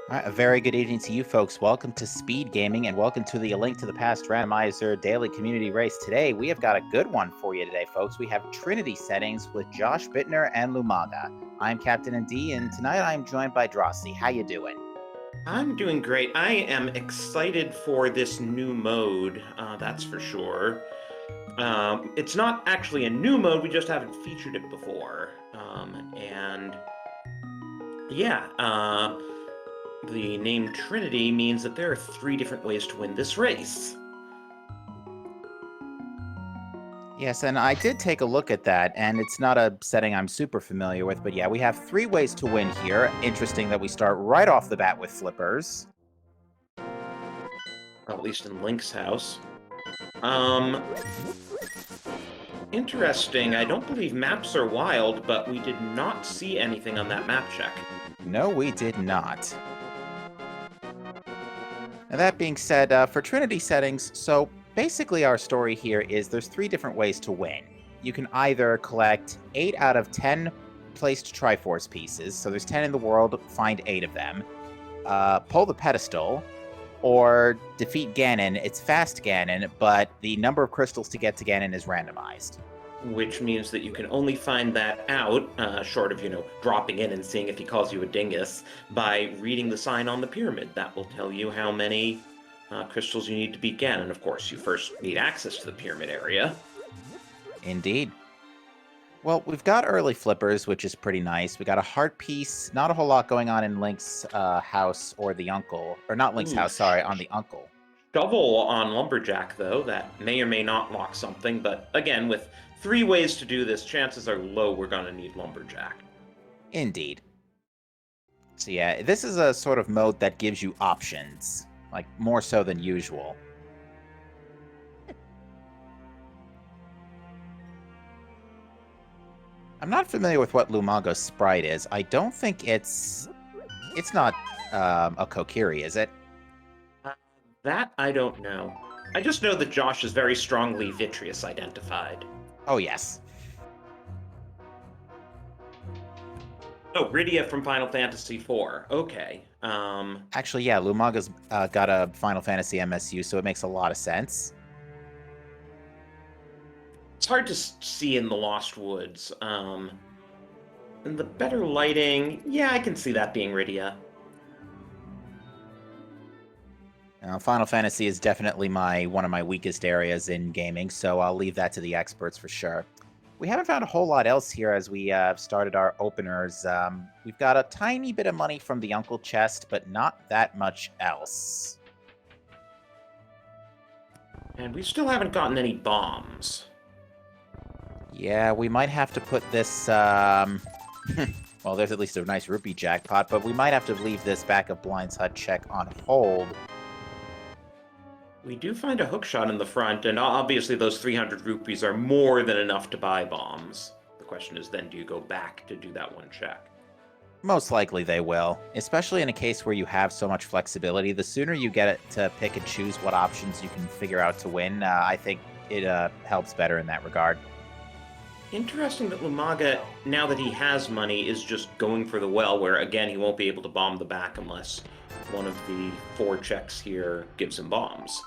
All right, a very good evening to you folks. Welcome to Speed Gaming and welcome to the A Link to the Past Randomizer Daily Community Race. Today, we have got a good one for you today, folks. We have Trinity settings with Josh Bittner and Lumaga. I'm Captain ND, and tonight I'm joined by Drossi. How you doing? I'm doing great. I am excited for this new mode, that's for sure. It's not actually a new mode, we just haven't featured it before. And yeah, the name Trinity means that there are three different ways to win this race. Yes, and I did take a look at that, and it's not a setting I'm super familiar with, but yeah, we have 3 ways to win here. Interesting that we start right off the bat with flippers. At least in Link's house. Um, Interesting. I don't believe maps are wild, but we did not see anything on that map check. No, we did not. Now, that being said, for Trinity settings, so basically our story here is there's 3 different ways to win. You can either collect 8 out of 10 placed Triforce pieces, so there's 10 in the world, find 8 of them, pull the pedestal, or defeat Ganon. It's fast Ganon, but the number of crystals to get to Ganon is randomized. Which means that you can only find that out, short of, dropping in and seeing if he calls you a dingus, by reading the sign on the pyramid. That will tell you how many crystals you need to beat Ganon. Of course, you first need access to the pyramid area. Indeed. Well, we've got early flippers, which is pretty nice. We got a heart piece. Not a whole lot going on in Link's house or the uncle. Or not Link's Ooh, house, sorry, on the uncle. Shovel on Lumberjack, though. That may or may not lock something, but again, with 3 ways to do this, chances are low we're going to need Lumberjack. Indeed. So yeah, this is a sort of mode that gives you options. Like, more so than usual. I'm not familiar with what Lumaga's sprite is. I don't think it's not a Kokiri, is it? That I don't know. I just know that Josh is very strongly Vitreous identified. Oh, yes. Oh, Rydia from Final Fantasy IV. Okay. Actually, yeah, Lumaga's got a Final Fantasy MSU, so it makes a lot of sense. It's hard to see in the Lost Woods. And the better lighting, yeah, I can see that being Rydia. Final Fantasy is definitely one of my weakest areas in gaming, so I'll leave that to the experts for sure. We haven't found a whole lot else here as we started our openers. We've got a tiny bit of money from the Uncle chest, but not that much else. And we still haven't gotten any bombs. Yeah, we might have to put this... well, there's at least a nice rupee jackpot, but we might have to leave this Backup Blinds Hut check on hold. We do find a hookshot in the front, and obviously those 300 rupees are more than enough to buy bombs. The question is then, do you go back to do that one check? Most likely they will, especially in a case where you have so much flexibility. The sooner you get it to pick and choose what options you can figure out to win, I think it helps better in that regard. Interesting that Lumaga, now that he has money, is just going for the well, where again he won't be able to bomb the back unless one of the 4 checks here gives him bombs.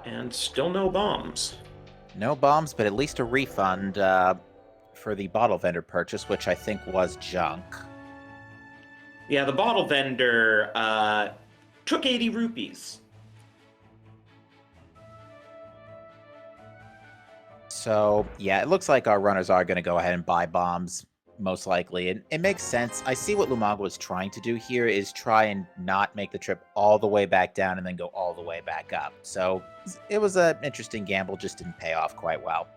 And still no bombs. No bombs, but at least a refund for the bottle vendor purchase, which I think was junk. Yeah, the bottle vendor took 80 rupees. So, yeah, it looks like our runners are going to go ahead and buy bombs, most likely. And it makes sense. I see what Lumaga was trying to do here is try and not make the trip all the way back down and then go all the way back up. So, it was an interesting gamble, just didn't pay off quite well.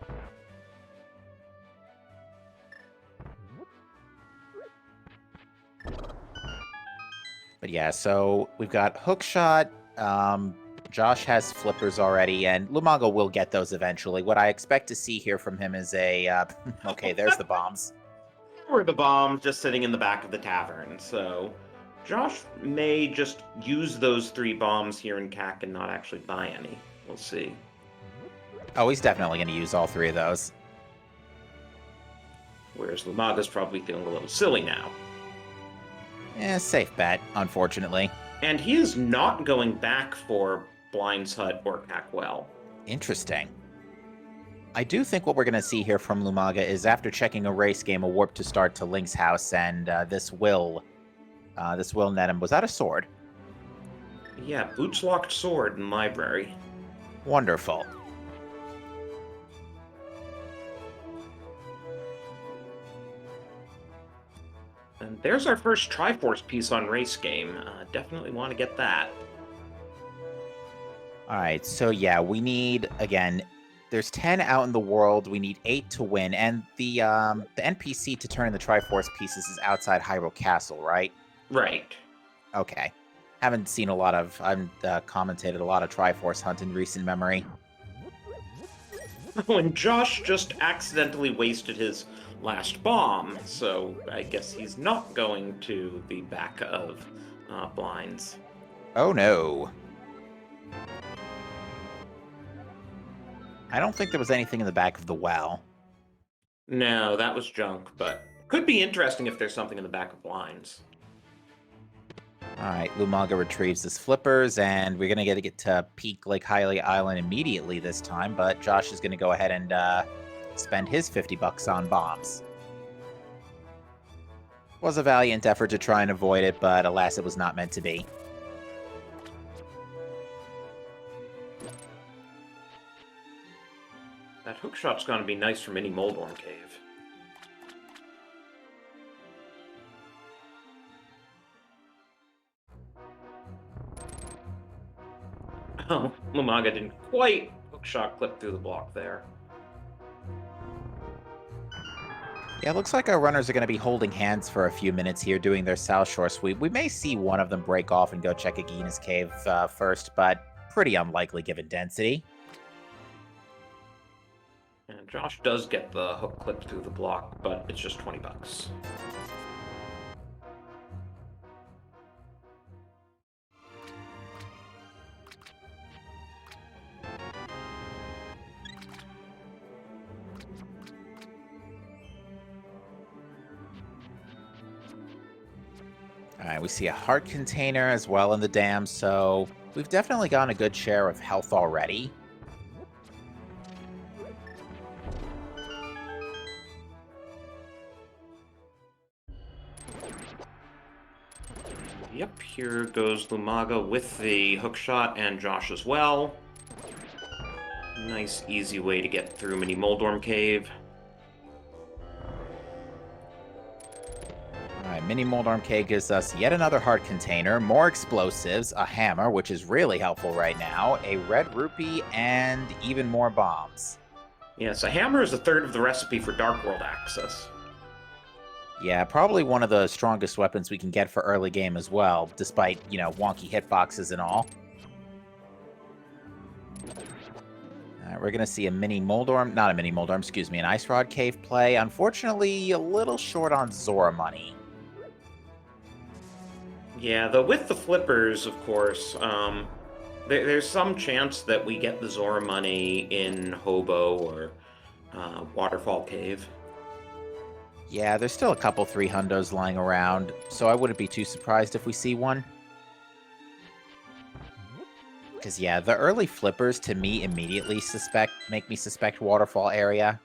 But yeah, so we've got Hookshot. Josh has flippers already, and Lumaga will get those eventually. What I expect to see here from him is a... okay, there's the bombs. Or the bombs just sitting in the back of the tavern, so... Josh may just use those 3 bombs here in CAC and not actually buy any. We'll see. Oh, he's definitely going to use all 3 of those. Whereas Lumaga's probably feeling a little silly now. Safe bet, unfortunately. And he is not going back for Blind's Hut or Cackwell. Interesting. I do think what we're going to see here from Lumaga is after checking a race game, a warp to start to Link's house, and this will net him. Was that a sword? Yeah, boots locked sword in library. Wonderful. And there's our first Triforce piece on race game. Definitely want to get that. All right, so yeah, we need, again, there's 10 out in the world. We need 8 to win, and the NPC to turn in the Triforce pieces is outside Hyrule Castle, right? Right. Okay. I haven't commentated a lot of Triforce Hunt in recent memory. When Josh just accidentally wasted his last bomb, so I guess he's not going to the back of blinds. Oh no. I don't think there was anything in the back of the well. No, that was junk, but could be interesting if there's something in the back of blinds. Alright, Lumaga retrieves his flippers, and we're going to get to peak Lake Hylia Island immediately this time, but Josh is going to go ahead and spend his $50 on bombs. Was a valiant effort to try and avoid it, but alas, it was not meant to be. That hookshot's going to be nice for Mini Moldorm Cave. Oh, Lumaga didn't quite hookshot clip through the block there. Yeah, it looks like our runners are going to be holding hands for a few minutes here doing their South Shore sweep. We may see one of them break off and go check Agina's cave first, but pretty unlikely given density. And Josh does get the hook clipped through the block, but it's just $20. Alright, we see a heart container as well in the dam, so we've definitely gotten a good share of health already. Yep, here goes Lumaga with the hookshot and Josh as well. Nice, easy way to get through Mini Moldorm Cave. Alright, Mini Moldorm Cave gives us yet another heart container, more explosives, a hammer, which is really helpful right now, a red rupee, and even more bombs. Yes, a hammer is a third of the recipe for Dark World access. Yeah, probably one of the strongest weapons we can get for early game as well, despite, you know, wonky hitboxes and all. We're going to see a an Ice Rod Cave play. Unfortunately, a little short on Zora money. Yeah, though with the flippers, of course, there's some chance that we get the Zora money in Hobo or Waterfall Cave. Yeah, there's still a couple 300s lying around, so I wouldn't be too surprised if we see one. Because, yeah, the early flippers, to me, immediately make me suspect Waterfall area.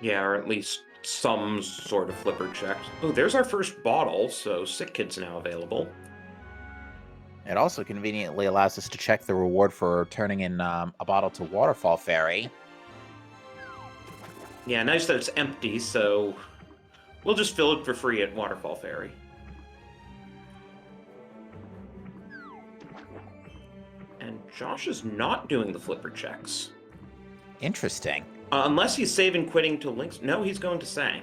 Yeah, or at least some sort of flipper check. Oh, there's our first bottle, so Sick Kid's now available. It also conveniently allows us to check the reward for turning in a bottle to Waterfall Fairy. Yeah, nice that it's empty, so we'll just fill it for free at Waterfall Fairy. And Josh is not doing the flipper checks. Interesting. Unless he's saving quitting to Link's... No, he's going to Sank.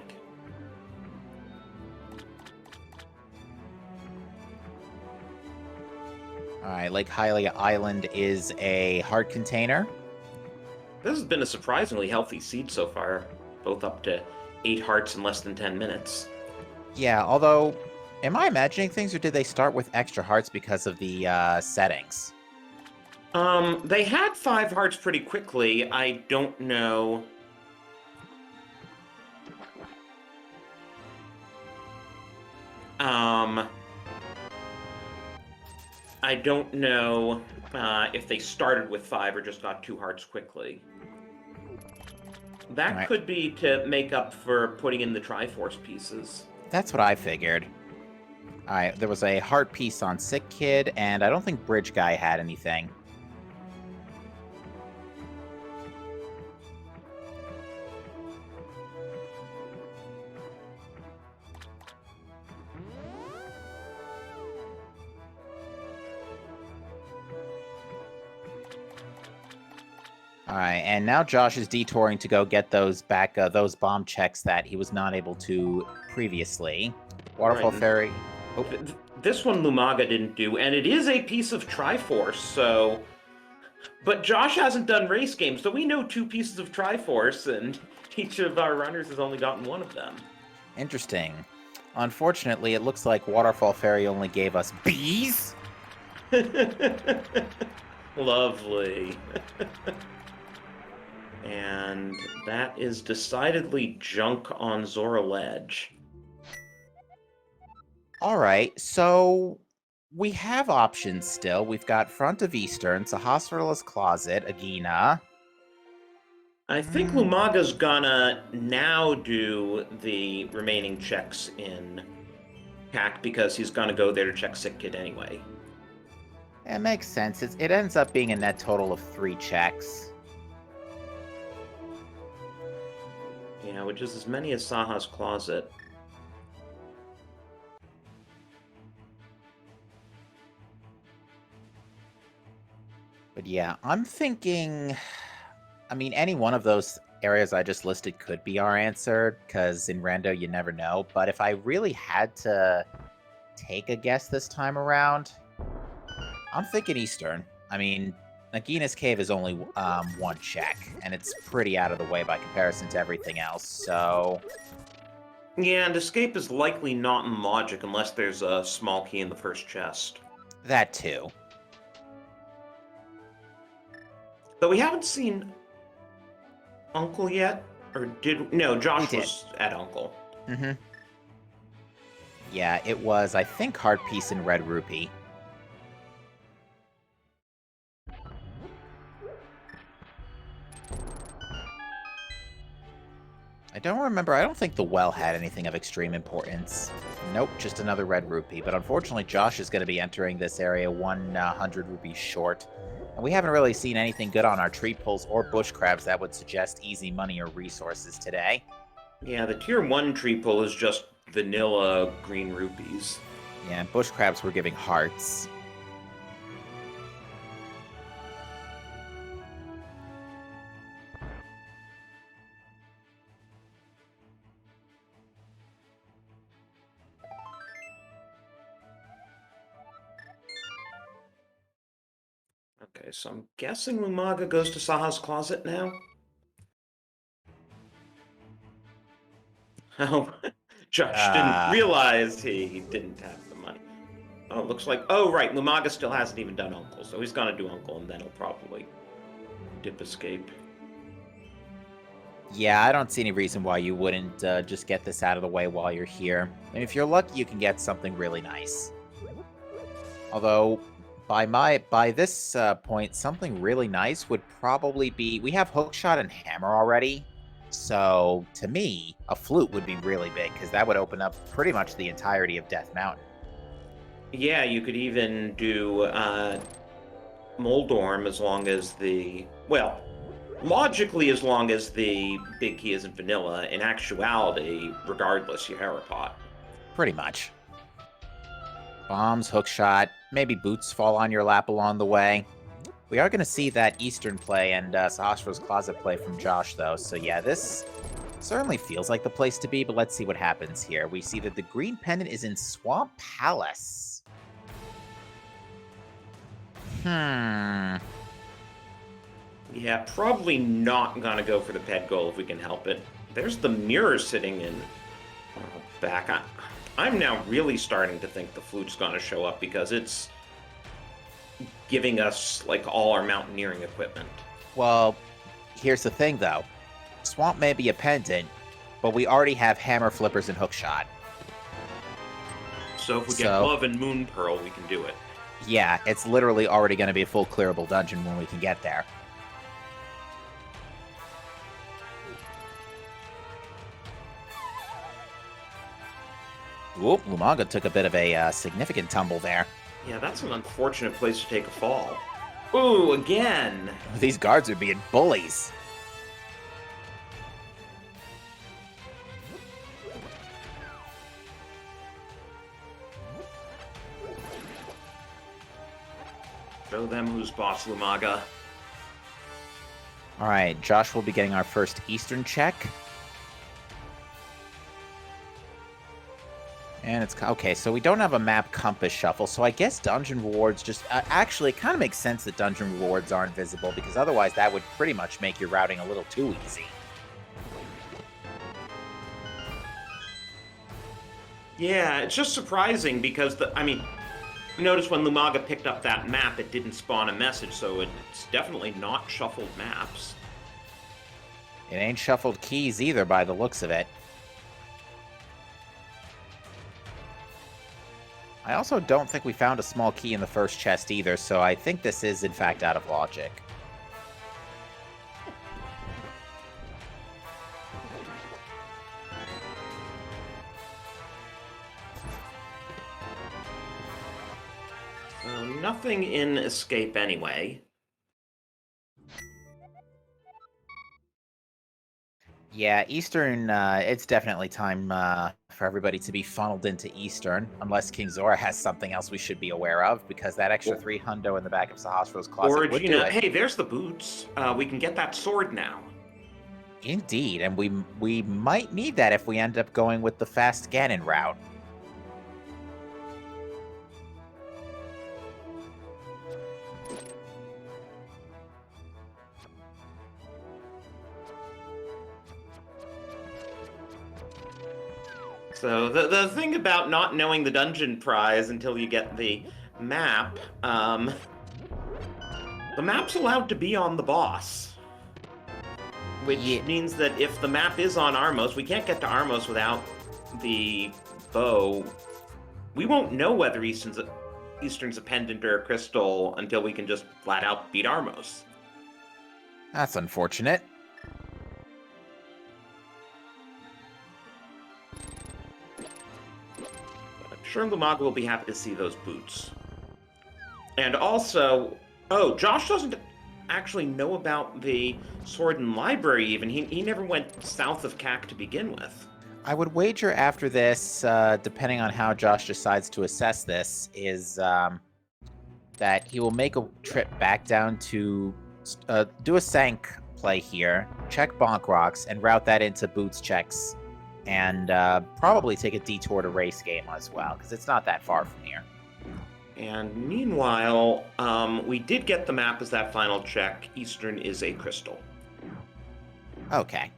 Alright, Lake Hylia Island is a heart container. This has been a surprisingly healthy seed so far, both up to 8 hearts in less than 10 minutes. Yeah, although, am I imagining things, or did they start with extra hearts because of the settings? They had 5 hearts pretty quickly. I don't know. I don't know if they started with 5 or just got 2 hearts quickly. That Right. could be to make up for putting in the Triforce pieces. That's what I figured. All right, there was a heart piece on Sick Kid, and I don't think Bridge Guy had anything. All right, and now Josh is detouring to go get those back, those bomb checks that he was not able to previously. Waterfall Right. Fairy. Oh, This one Lumaga didn't do, and it is a piece of Triforce, so... But Josh hasn't done race games, so we know 2 pieces of Triforce, and each of our runners has only gotten 1 of them. interesting. Unfortunately, it looks like Waterfall Fairy only gave us bees. Lovely. And that is decidedly junk on Zora Ledge. All right, so we have options still. We've got Front of Eastern, Sahasrarla's Closet, Agina. I think Lumaga's gonna now do the remaining checks in Hack because he's gonna go there to check Sick Kid anyway. It makes sense. It ends up being a net total of 3 checks. Yeah, which is as many as Saha's Closet. But yeah, I'm thinking... I mean, any one of those areas I just listed could be our answer, because in Rando you never know. But if I really had to take a guess this time around, I'm thinking Eastern. I mean, Nagina's Cave is only 1 check, and it's pretty out of the way by comparison to everything else, so... Yeah, and Escape is likely not in logic unless there's a small key in the first chest. That too. Though we haven't seen Uncle yet? Or did... No, Josh was at Uncle. Mm-hmm. Yeah, it was, I think, Heart Piece and Red Rupee. I don't remember. I don't think the well had anything of extreme importance. Nope, just another Red Rupee. But unfortunately, Josh is going to be entering this area 100 rupees short. And we haven't really seen anything good on our tree pulls or bush crabs that would suggest easy money or resources today. Yeah, the tier 1 tree pull is just vanilla green rupees. Yeah, bush crabs were giving hearts. Okay, so I'm guessing Lumaga goes to Saha's Closet now? Oh, Josh didn't realize he didn't have the money. Oh, it looks like... Oh, right, Lumaga still hasn't even done Uncle, so he's gonna do Uncle, and then he'll probably dip Escape. Yeah, I don't see any reason why you wouldn't just get this out of the way while you're here. I mean, if you're lucky, you can get something really nice. Although, by this point, something really nice would probably be... We have Hookshot and Hammer already, so to me, a flute would be really big, because that would open up pretty much the entirety of Death Mountain. Yeah, you could even do Moldorm as long as the... Well, logically, as long as the big key isn't vanilla. In actuality, regardless, you Hera pot. Pretty much. Bombs, Hookshot, maybe boots fall on your lap along the way. We are going to see that Eastern play and Sahasrarla's Closet play from Josh, though. So yeah, this certainly feels like the place to be, but let's see what happens here. We see that the green pendant is in Swamp Palace. Yeah, probably not gonna go for the pet goal if we can help it. There's the mirror sitting in back. I'm now really starting to think the flute's gonna show up because it's giving us like all our mountaineering equipment. Well, here's the thing, though. Swamp may be a pendant, but we already have hammer flippers and hookshot. So if we get Glove and Moon Pearl, we can do it. Yeah, it's literally already going to be a full clearable dungeon when we can get there. Whoop, Lumaga took a bit of a significant tumble there. Yeah, that's an unfortunate place to take a fall. Ooh, again! These guards are being bullies. Show them who's boss, Lumaga. Alright, Josh will be getting our first Eastern check. And it's... Okay, so we don't have a map compass shuffle, so I guess dungeon rewards just... actually, it kind of makes sense that dungeon rewards aren't visible, because otherwise that would pretty much make your routing a little too easy. Yeah, it's just surprising because, notice when Lumaga picked up that map, it didn't spawn a message, so it's definitely not shuffled maps. It ain't shuffled keys either, by the looks of it. I also don't think we found a small key in the first chest either, so I think this is, in fact, out of logic. Nothing in Escape anyway. Yeah, Eastern, it's definitely time for everybody to be funneled into Eastern, unless King Zora has something else we should be aware of, because that extra 3 hundo in the back of Sahasra's closet would do it. Hey, there's the boots. We can get that sword now. Indeed, and we might need that if we end up going with the fast Ganon route. So the thing about not knowing the dungeon prize until you get the map, the map's allowed to be on the boss. Which means that if the map is on Armos, we can't get to Armos without the bow. We won't know whether Eastern's a pendant or a crystal until we can just flat out beat Armos. That's unfortunate. Sure, Lumaga will be happy to see those boots. And also, Josh doesn't actually know about the Sword and Library even. He never went south of CAC to begin with. I would wager after this, depending on how Josh decides to assess this, is that he will make a trip back down to do a Sank play here, check Bonk Rocks, and route that into Boots checks, and probably take a detour to Race Game as well, because it's not that far from here. And meanwhile, we did get the map as that final check. Eastern is a crystal. Okay.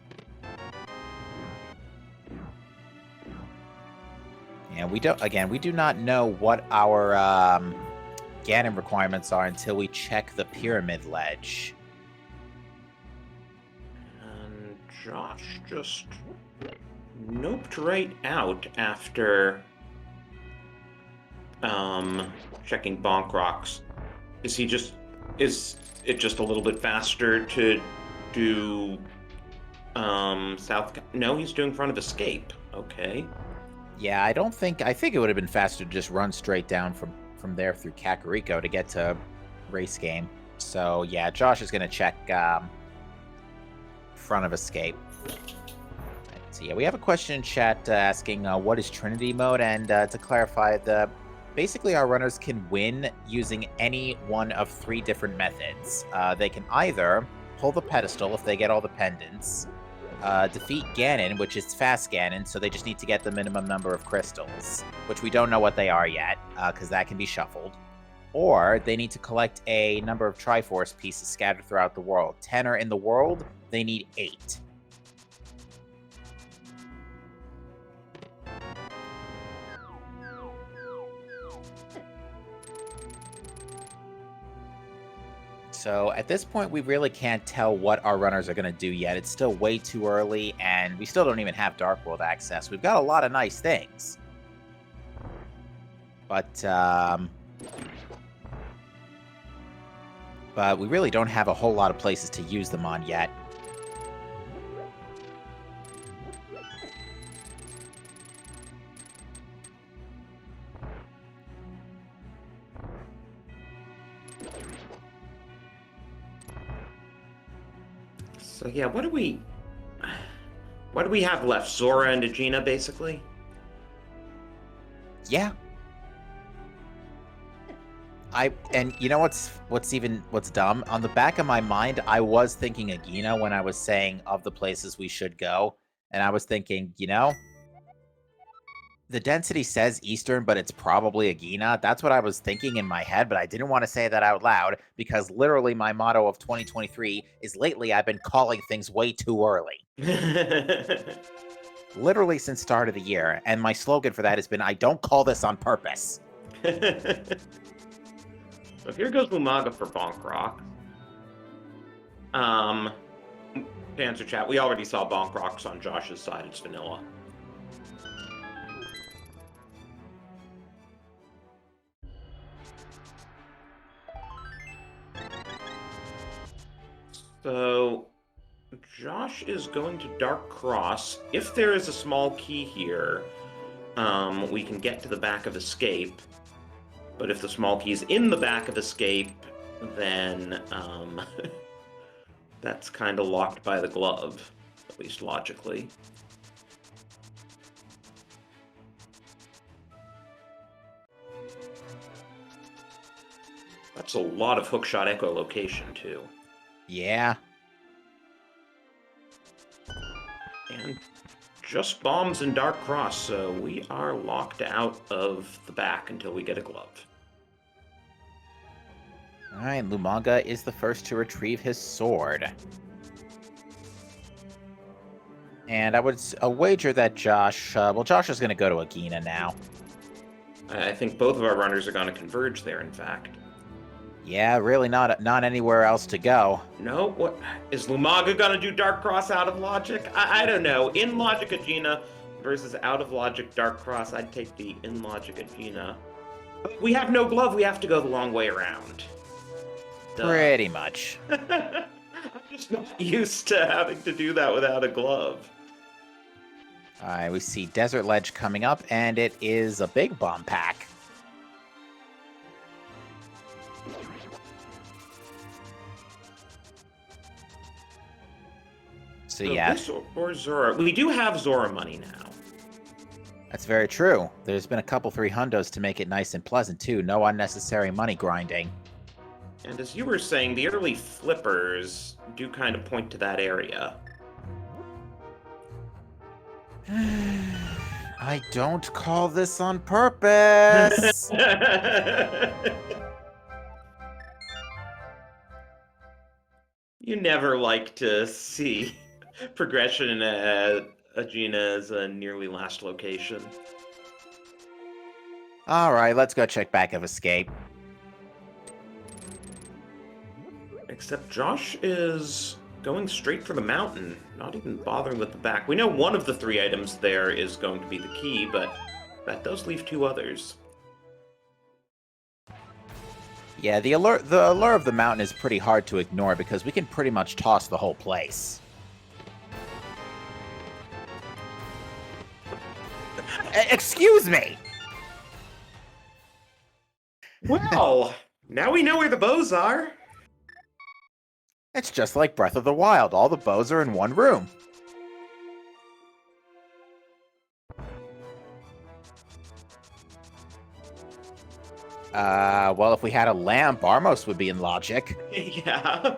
Yeah, we do not know what our Ganon requirements are until we check the pyramid ledge. And Josh just noped right out after checking Bonk Rocks. Is it just a little bit faster to do south? No, he's doing front of Escape. Okay. Yeah, I think it would have been faster to just run straight down from there through Kakariko to get to Race Game. So yeah, Josh is gonna check front of Escape. So yeah, we have a question in chat asking what is Trinity mode, and to clarify, basically our runners can win using any one of 3 different methods. They can either pull the pedestal if they get all the pendants, defeat Ganon, which is fast Ganon, so they just need to get the minimum number of crystals, which we don't know what they are yet, because that can be shuffled. Or they need to collect a number of Triforce pieces scattered throughout the world. 10 are in the world, they need 8. So at this point, we really can't tell what our runners are going to do yet. It's still way too early, and we still don't even have Dark World access. We've got a lot of nice things. But we really don't have a whole lot of places to use them on yet. So yeah, what do we have left? Zora and Aegina, basically? Yeah. And you know what's dumb? On the back of my mind, I was thinking Aegina when I was saying of the places we should go. And I was thinking, the density says Eastern, but it's probably Aegina. That's what I was thinking in my head, but I didn't want to say that out loud because literally my motto of 2023 is lately I've been calling things way too early. Literally since start of the year. And my slogan for that has been, I don't call this on purpose. So here goes Lumaga for Bonk Rock. To answer chat, we already saw Bonk Rocks on Josh's side. It's vanilla. So Josh is going to Dark Cross. If there is a small key here, we can get to the back of Escape. But if the small key is in the back of Escape, then that's kind of locked by the glove, at least logically. That's a lot of hookshot echolocation, too. Yeah. And just bombs and Dark Cross, so we are locked out of the back until we get a glove. Alright, Lumaga is the first to retrieve his sword. And I would wager that Josh... Josh is going to go to Aegina now. I think both of our runners are going to converge there, in fact. Yeah, really not anywhere else to go. No? What? Is Lumaga going to do Dark Cross out of logic? I don't know. In logic Aegina versus out of logic Dark Cross, I'd take the in logic Aegina. But we have no glove. We have to go the long way around. Duh. Pretty much. I'm just not used to having to do that without a glove. Alright, we see Desert Ledge coming up, and it is a big bomb pack. So yeah. This or Zora. We do have Zora money now. That's very true. There's been a couple 300s to make it nice and pleasant, too. No unnecessary money grinding. And as you were saying, the early flippers do kind of point to that area. I don't call this on purpose. You never like to see progression at Aegina as a nearly last location. Alright, let's go check back of Escape. Except Josh is going straight for the mountain, not even bothering with the back. We know one of the three items there is going to be the key, but that does leave two others. Yeah, the allure of the mountain is pretty hard to ignore because we can pretty much toss the whole place. Excuse me! Well, now we know where the bows are. It's just like Breath of the Wild. All the bows are in one room. Well, if we had a lamp, Armos would be in logic. Yeah.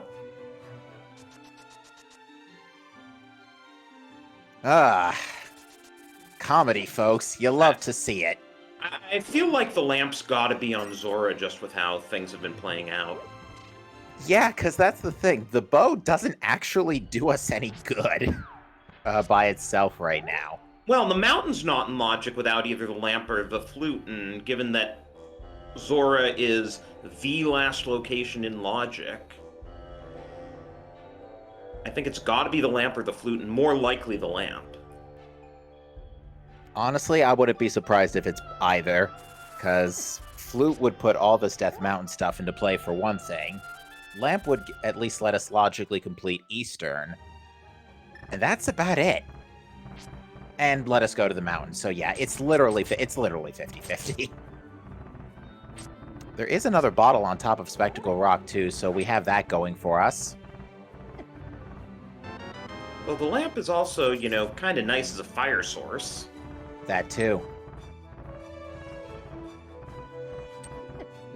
Comedy, folks. You love to see it. I feel like the lamp's gotta be on Zora just with how things have been playing out. Yeah, because that's the thing. The bow doesn't actually do us any good by itself right now. Well, the mountain's not in logic without either the lamp or the flute, and given that Zora is the last location in logic, I think it's got to be the lamp or the flute, and more likely the lamp. Honestly, I wouldn't be surprised if it's either, because flute would put all this Death Mountain stuff into play for one thing. Lamp would at least let us logically complete Eastern. And that's about it. And let us go to the mountain. So yeah, it's literally 50-50. There is another bottle on top of Spectacle Rock too, so we have that going for us. Well, the lamp is also, you know, kind of nice as a fire source. That too.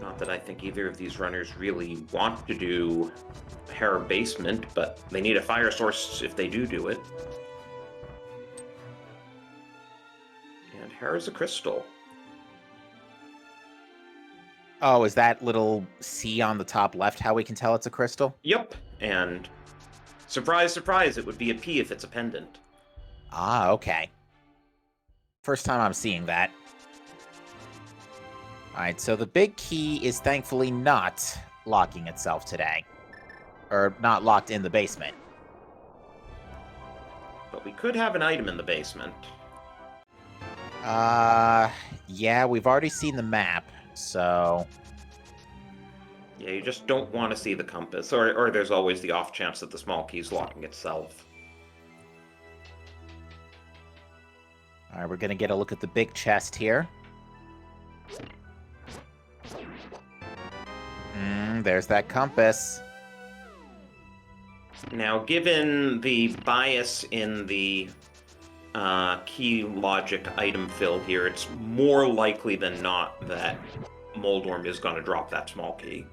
Not that I think either of these runners really want to do Hera Basement, but they need a fire source if they do it. And Hera's a crystal. Oh, is that little C on the top left how we can tell it's a crystal? Yep, and surprise, surprise, it would be a P if it's a pendant. Ah, okay. First time I'm seeing that. Alright, so the big key is thankfully not locking itself today. Or not locked in the basement. But we could have an item in the basement. Yeah, we've already seen the map, so... Yeah, you just don't want to see the compass, or there's always the off chance that the small key's locking itself. Alright, we're gonna get a look at the big chest here. There's that compass. Now, given the bias in the key logic item fill here, it's more likely than not that Moldorm is going to drop that small key.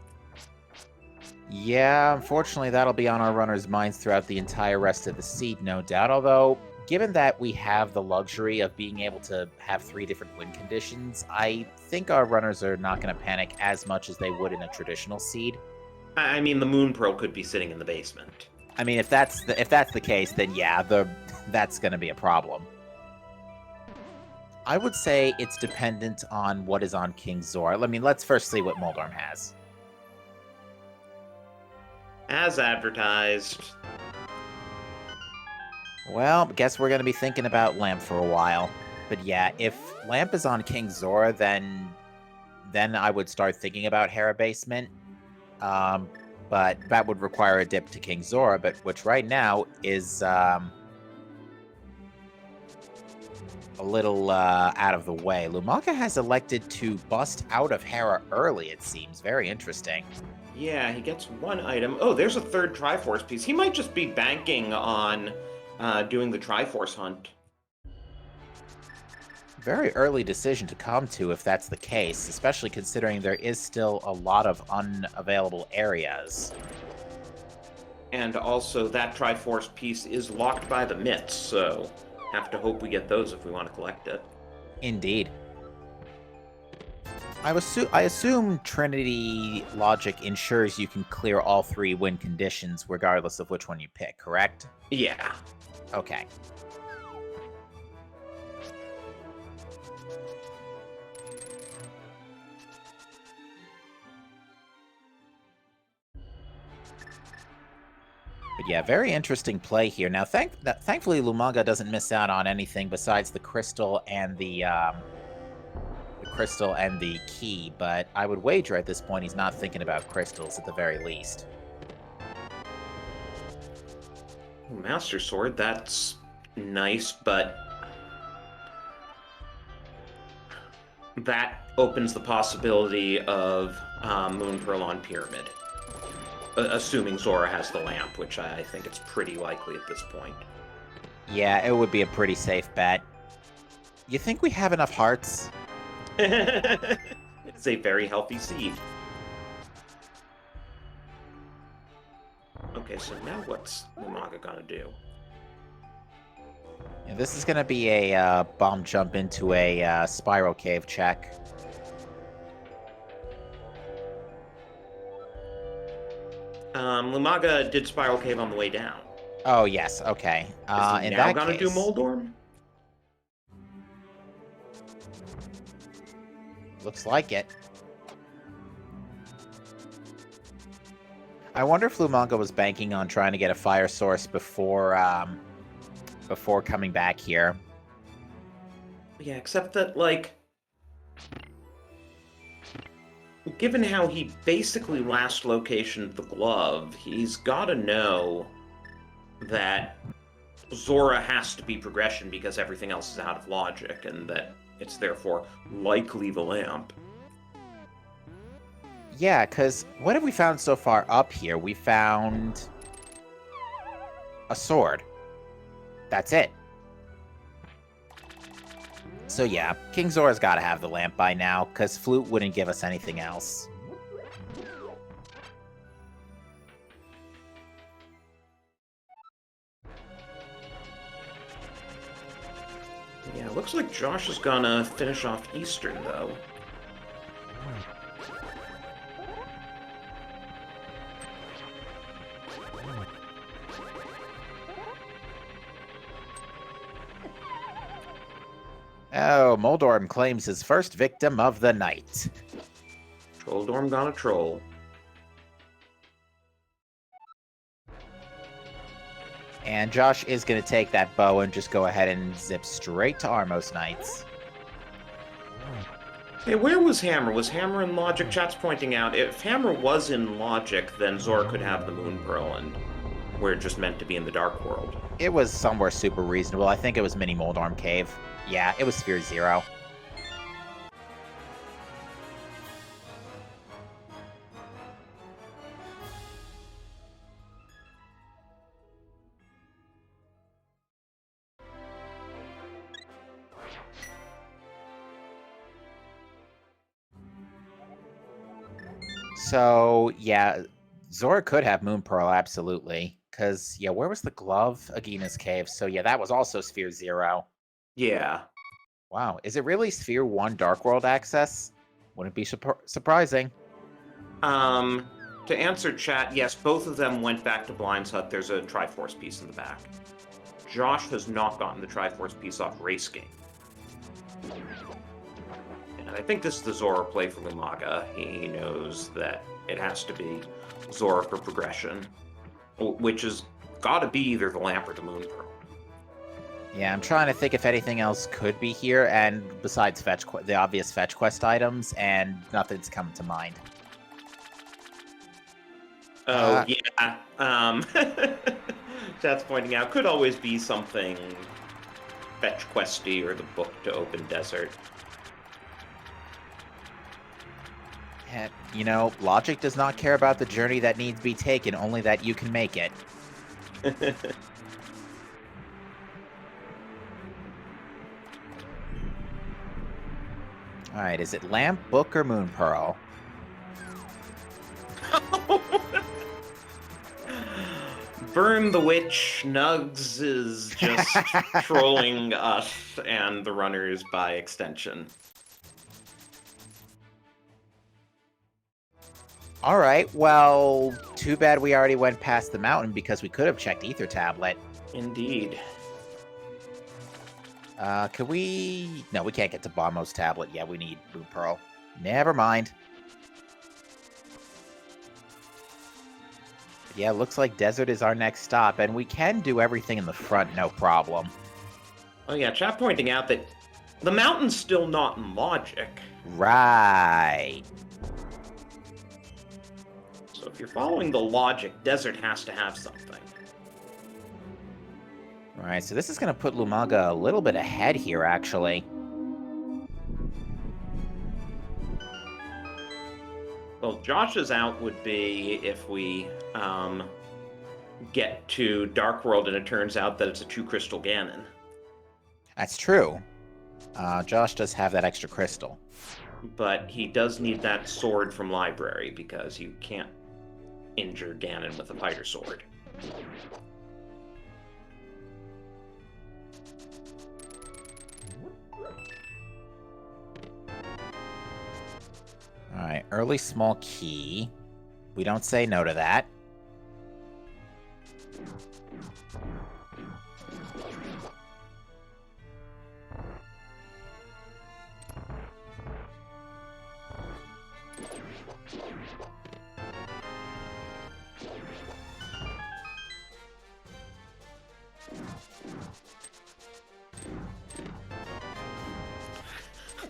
Yeah, unfortunately that'll be on our runners' minds throughout the entire rest of the seed, no doubt. Although, given that we have the luxury of being able to have 3 different win conditions, I think our runners are not going to panic as much as they would in a traditional seed. I mean, the Moon Pearl could be sitting in the basement. I mean, if that's the case, then yeah, that's going to be a problem. I would say it's dependent on what is on King Zor. I mean, let's first see what Moldorm has. As advertised. Well, guess we're going to be thinking about Lamp for a while. But yeah, if Lamp is on King Zora, then I would start thinking about Hera Basement. But that would require a dip to King Zora, but which right now is a little out of the way. Lumaga has elected to bust out of Hera early, it seems. Very interesting. Yeah, he gets 1 item. Oh, there's a 3rd Triforce piece. He might just be banking on doing the Triforce hunt. Very early decision to come to if that's the case, especially considering there is still a lot of unavailable areas. And also, that Triforce piece is locked by the myths, so have to hope we get those if we want to collect it. Indeed. I assume Trinity logic ensures you can clear all 3 win conditions regardless of which one you pick, correct? Yeah. Okay. But yeah, very interesting play here. Now, thankfully, Lumaga doesn't miss out on anything besides the crystal and the key. But I would wager at this point he's not thinking about crystals at the very least. Master Sword, that's nice, but that opens the possibility of Moon Pearl on Pyramid. Assuming Zora has the lamp, which I think it's pretty likely at this point. Yeah, it would be a pretty safe bet. You think we have enough hearts? It's a very healthy seed. Okay, so now what's Lumaga gonna do? Yeah, this is gonna be a bomb jump into a spiral cave check. Lumaga did Spiral Cave on the way down. Oh, yes, okay. Is he now gonna do Moldorm? Looks like it. I wonder if Lumonga was banking on trying to get a fire source before coming back here. Yeah, except that, like, given how he basically last locationed the glove, he's got to know that Zora has to be progression because everything else is out of logic, and that it's therefore likely the lamp. Yeah, because what have we found so far up here? We found a sword. That's it. So yeah, King Zora's got to have the lamp by now, because Flute wouldn't give us anything else. Yeah, looks like Josh is gonna finish off Eastern, though. Oh, Moldorm claims his first victim of the night. Trolldorm gonna troll. And Josh is going to take that bow and just go ahead and zip straight to Armos Knights. Hey, where was Hammer? Was Hammer in Logic? Chat's pointing out, if Hammer was in Logic, then Zora could have the Moon Pearl, and we're just meant to be in the Dark World. It was somewhere super reasonable. I think it was Mini Moldorm Cave. Yeah, it was Sphere 0. So, yeah, Zora could have Moon Pearl, absolutely. Because, yeah, where was the glove? Agina's Cave. So, yeah, that was also Sphere 0. Yeah. Wow, is it really Sphere 1 Dark World access? Wouldn't be surprising. To answer chat, yes, both of them went back to Blind's Hut. There's a Triforce piece in the back. Josh has not gotten the Triforce piece off Race Game. And I think this is the Zora play for Lumaga. He knows that it has to be Zora for progression, which has got to be either the lamp or the Moon Pearl. Yeah, I'm trying to think if anything else could be here, and besides the obvious fetch quest items, and nothing's come to mind. Oh, yeah. Chat's pointing out, could always be something fetch questy or the book to open desert. And, you know, logic does not care about the journey that needs to be taken, only that you can make it. Alright, is it lamp, book, or Moon Pearl? Burn the Witch. Nugs is just trolling us and the runners by extension. Alright, well, too bad we already went past the mountain because we could have checked Ether Tablet. Indeed. Could we... No, we can't get to Bombo's Tablet. Yeah, we need Moon Pearl. Never mind. Yeah, looks like desert is our next stop, and we can do everything in the front, no problem. Oh yeah, chat pointing out that the mountain's still not in logic. Right. So if you're following the logic, desert has to have something. Alright, so this is going to put Lumaga a little bit ahead here, actually. Well, Josh's out would be if we get to Dark World and it turns out that it's a 2-crystal Ganon. That's true. Josh does have that extra crystal. But he does need that sword from Library because you can't injure Ganon with a fighter sword. Alright, early small key. We don't say no to that.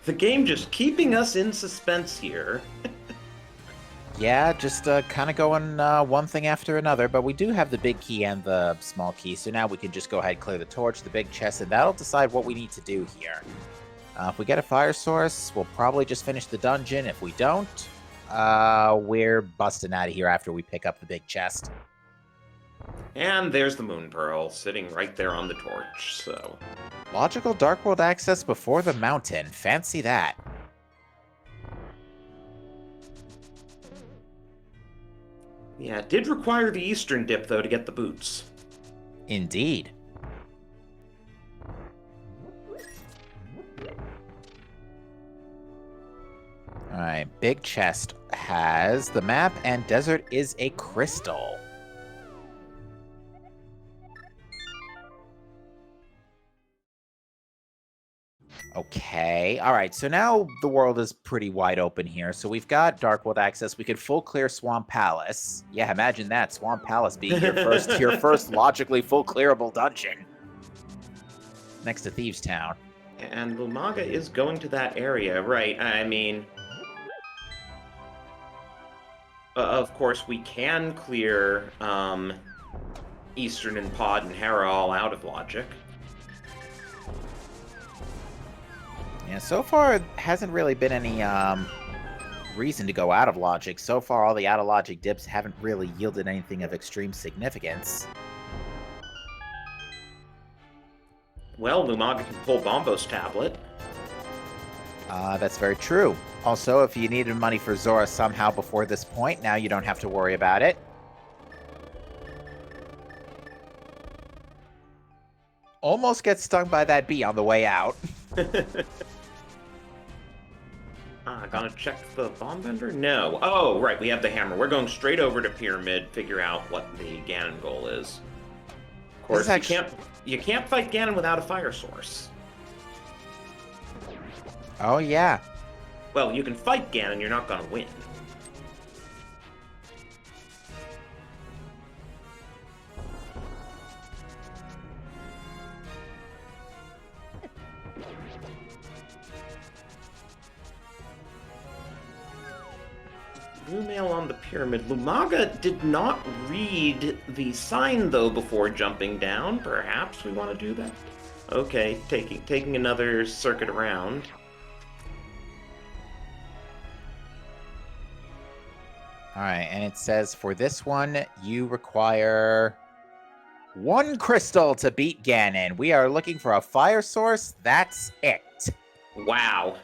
The game just keeping us in suspense here. Yeah, just kind of going one thing after another, but we do have the big key and the small key, so now we can just go ahead and clear the torch, the big chest, and that'll decide what we need to do here. If we get a fire source, we'll probably just finish the dungeon. If we don't, we're busting out of here after we pick up the big chest. And there's the Moon Pearl sitting right there on the torch, so... Logical Dark World access before the mountain. Fancy that. Yeah, it did require the Eastern dip, though, to get the boots. Indeed. Alright, big chest has the map, and desert is a crystal. Okay, alright, so now the world is pretty wide open here. So we've got Dark World access. We could full clear Swamp Palace. Yeah, imagine that, Swamp Palace being your first logically full clearable dungeon. Next to Thieves Town. And Lumaga is going to that area, right? I mean... of course, we can clear Eastern and Pod and Hera all out of logic. Yeah, so far, hasn't really been any reason to go out of logic. So far, all the out of logic dips haven't really yielded anything of extreme significance. Well, Lumaga can pull Bombo's tablet. That's very true. Also, if you needed money for Zora somehow before this point, now you don't have to worry about it. Almost gets stung by that bee on the way out. Gonna check the bomb vendor? No. Oh, right, we have the hammer. We're going straight over to Pyramid, figure out what the Ganon goal is. Of course, you can't fight Ganon without a fire source. Oh, yeah. Well, you can fight Ganon, you're not gonna win. Blue mail on the pyramid. Lumaga did not read the sign, though, before jumping down. Perhaps we want to do that? Okay, taking another circuit around. Alright, and it says for this one, you require 1 crystal to beat Ganon. We are looking for a fire source. That's it. Wow.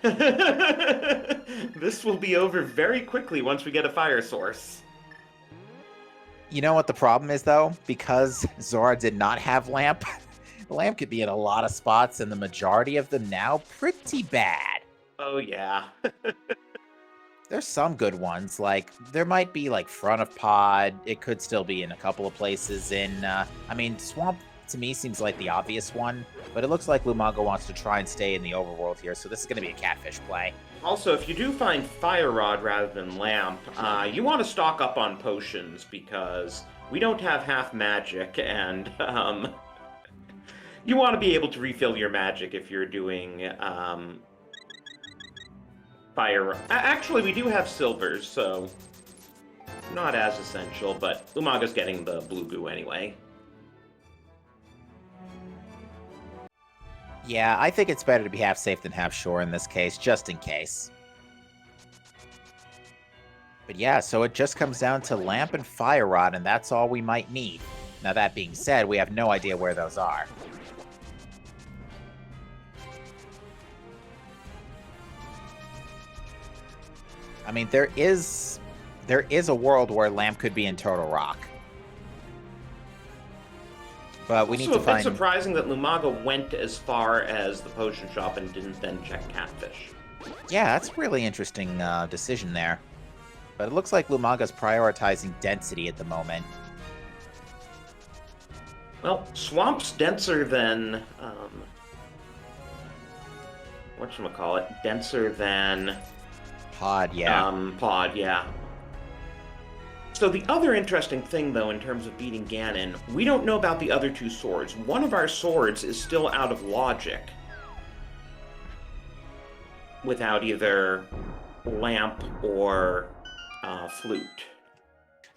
This will be over very quickly once we get a fire source. You know what the problem is, though? Because Zora did not have Lamp, Lamp could be in a lot of spots, and the majority of them now pretty bad. Oh, yeah. There's some good ones, like, there might be, like, Front of Pod. It could still be in a couple of places in, I mean, Swamp, to me, seems like the obvious one, but it looks like Lumaga wants to try and stay in the overworld here, so this is going to be a Catfish play. Also, if you do find Fire Rod rather than Lamp, you want to stock up on potions, because we don't have half magic, and, you want to be able to refill your magic if you're doing, Fire... Actually, we do have silvers, so not as essential, but Lumaga's getting the blue goo anyway. Yeah, I think it's better to be half safe than half sure in this case, just in case. But yeah, so it just comes down to Lamp and Fire Rod, and that's all we might need. Now that being said, we have no idea where those are. I mean, there is a world where Lamp could be in Turtle Rock. But we need to find... It's surprising that Lumaga went as far as the potion shop and didn't then check Catfish. Yeah, that's a really interesting decision there. But it looks like Lumaga's prioritizing density at the moment. Well, Swamp's denser than... whatchamacallit? Denser than... Pod, yeah. Pod, yeah. So the other interesting thing, though, in terms of beating Ganon, we don't know about the other 2 swords. One of our swords is still out of logic. without either lamp or flute.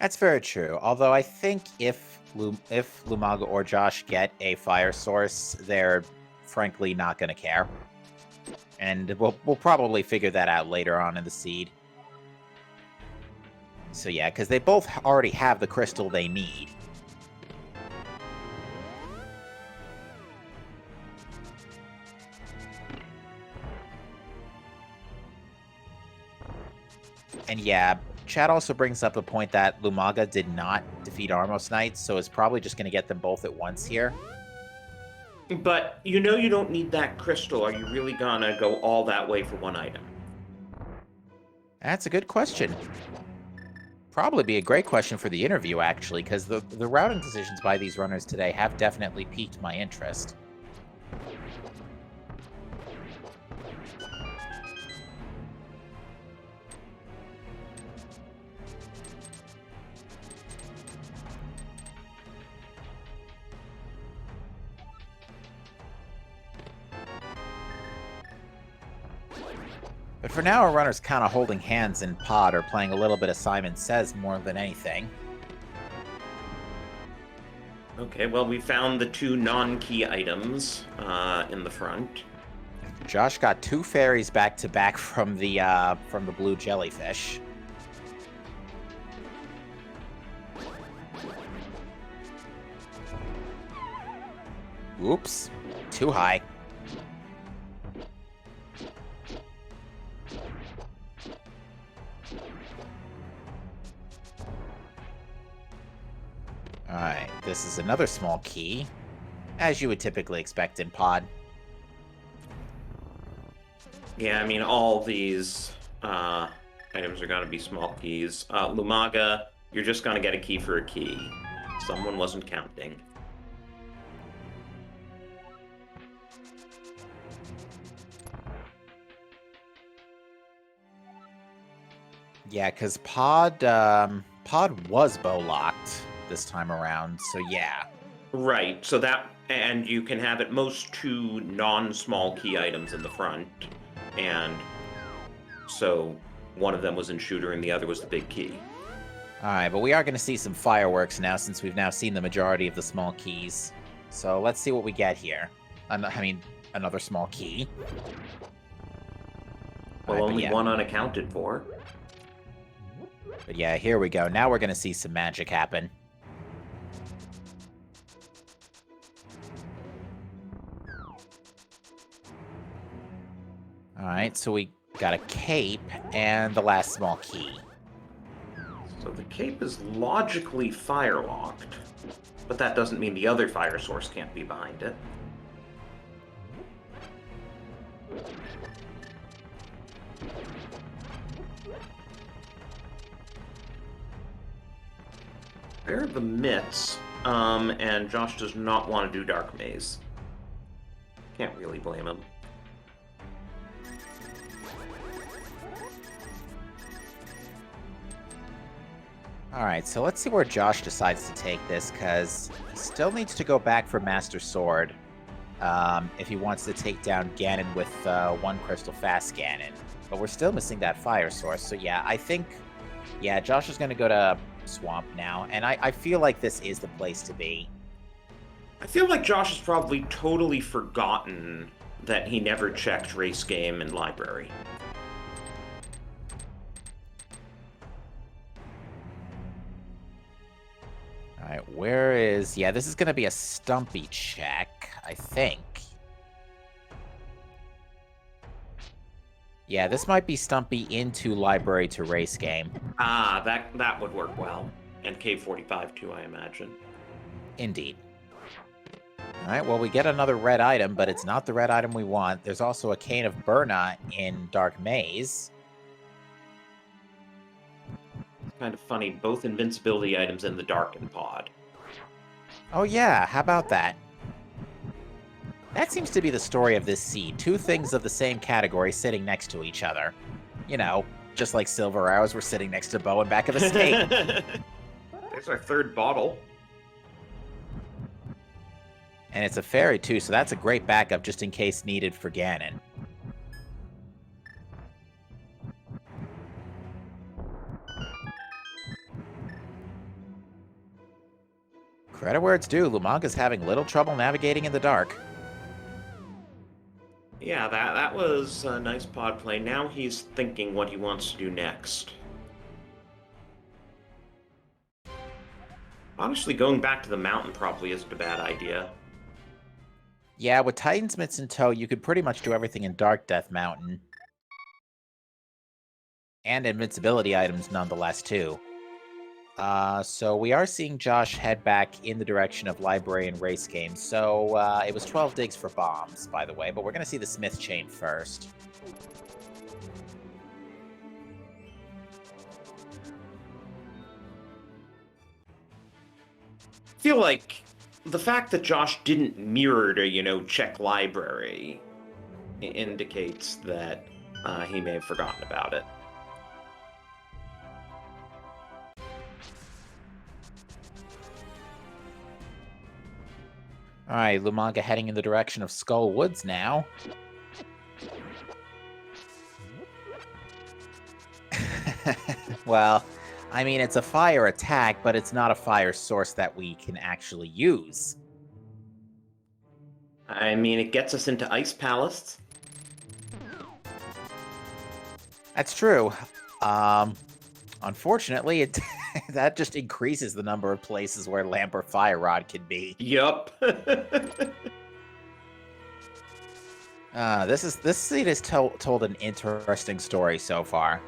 That's very true. Although I think if Lumaga or Josh get a fire source, they're frankly not going to care. And we'll probably figure that out later on in the seed. So yeah, because they both already have the crystal they need. And yeah, Chad also brings up the point that Lumaga did not defeat Armos Knights, so it's probably just going to get them both at once here. But you know you don't need that crystal. Are you really gonna go all that way for one item? That's a good question. Probably be a great question for the interview, actually, because the routing decisions by these runners today have definitely piqued my interest. But for now, our runner's kind of holding hands in pod or playing a little bit of Simon Says more than anything. Okay, well, we found the two non-key items in the front. Josh got 2 fairies back to back from the blue jellyfish. Oops, too high. Alright, this is another small key, as you would typically expect in pod. Yeah, I mean, all these items are going to be small keys. Lumaga, you're just going to get a key for a key. Someone wasn't counting. Yeah, because pod was bow locked this time around, so yeah. Right, so that, and you can have at most 2 non-small key items in the front, and so one of them was in shooter and the other was the big key. Alright, but we are going to see some fireworks now since we've now seen the majority of the small keys. So let's see what we get here. I mean, another small key. Well, Alright, only yeah. one unaccounted for. But yeah, here we go. Now we're going to see some magic happen. Alright, so we got a cape and the last small key. So the cape is logically fire-locked, but that doesn't mean the other fire source can't be behind it. There are the mitts, and Josh does not want to do Dark Maze. Can't really blame him. Alright, so let's see where Josh decides to take this, because he still needs to go back for Master Sword if he wants to take down Ganon with 1 crystal fast Ganon. But we're still missing that fire source, so yeah, I think, yeah, Josh is going to go to Swamp now, and I feel like this is the place to be. I feel like Josh has probably totally forgotten that he never checked race game and library. Alright, where is... Yeah, this is going to be a Stumpy check, I think. Yeah, this might be Stumpy into library to race game. Ah, that would work well. And K45 too, I imagine. Indeed. Alright, well, we get another red item, but it's not the red item we want. There's also a Cane of Burna in Dark Maze. Kind of funny, both invincibility items in the Darkened pod. Oh yeah, how about that? That seems to be the story of this seed. 2 things of the same category sitting next to each other. You know, just like silver arrows were sitting next to bow and back of a snake. There's our 3rd bottle. And it's a fairy too, so that's a great backup just in case needed for Ganon. Credit where it's due, Lumanga's having little trouble navigating in the dark. Yeah, that was a nice pod play. Now he's thinking what he wants to do next. Honestly, going back to the mountain probably isn't a bad idea. Yeah, with Titan's Mitts in tow, you could pretty much do everything in Dark Death Mountain. And invincibility items nonetheless, too. So we are seeing Josh head back in the direction of library and race games. So it was 12 digs for bombs, by the way, but we're going to see the Smith chain first. I feel like the fact that Josh didn't mirror to, check library indicates that he may have forgotten about it. All right, Lumanga heading in the direction of Skull Woods now. Well, I mean, it's a fire attack, but it's not a fire source that we can actually use. I mean, it gets us into Ice Palace. That's true. Unfortunately, that just increases the number of places where Lamp or Fire Rod can be. Yup. This scene has told an interesting story so far.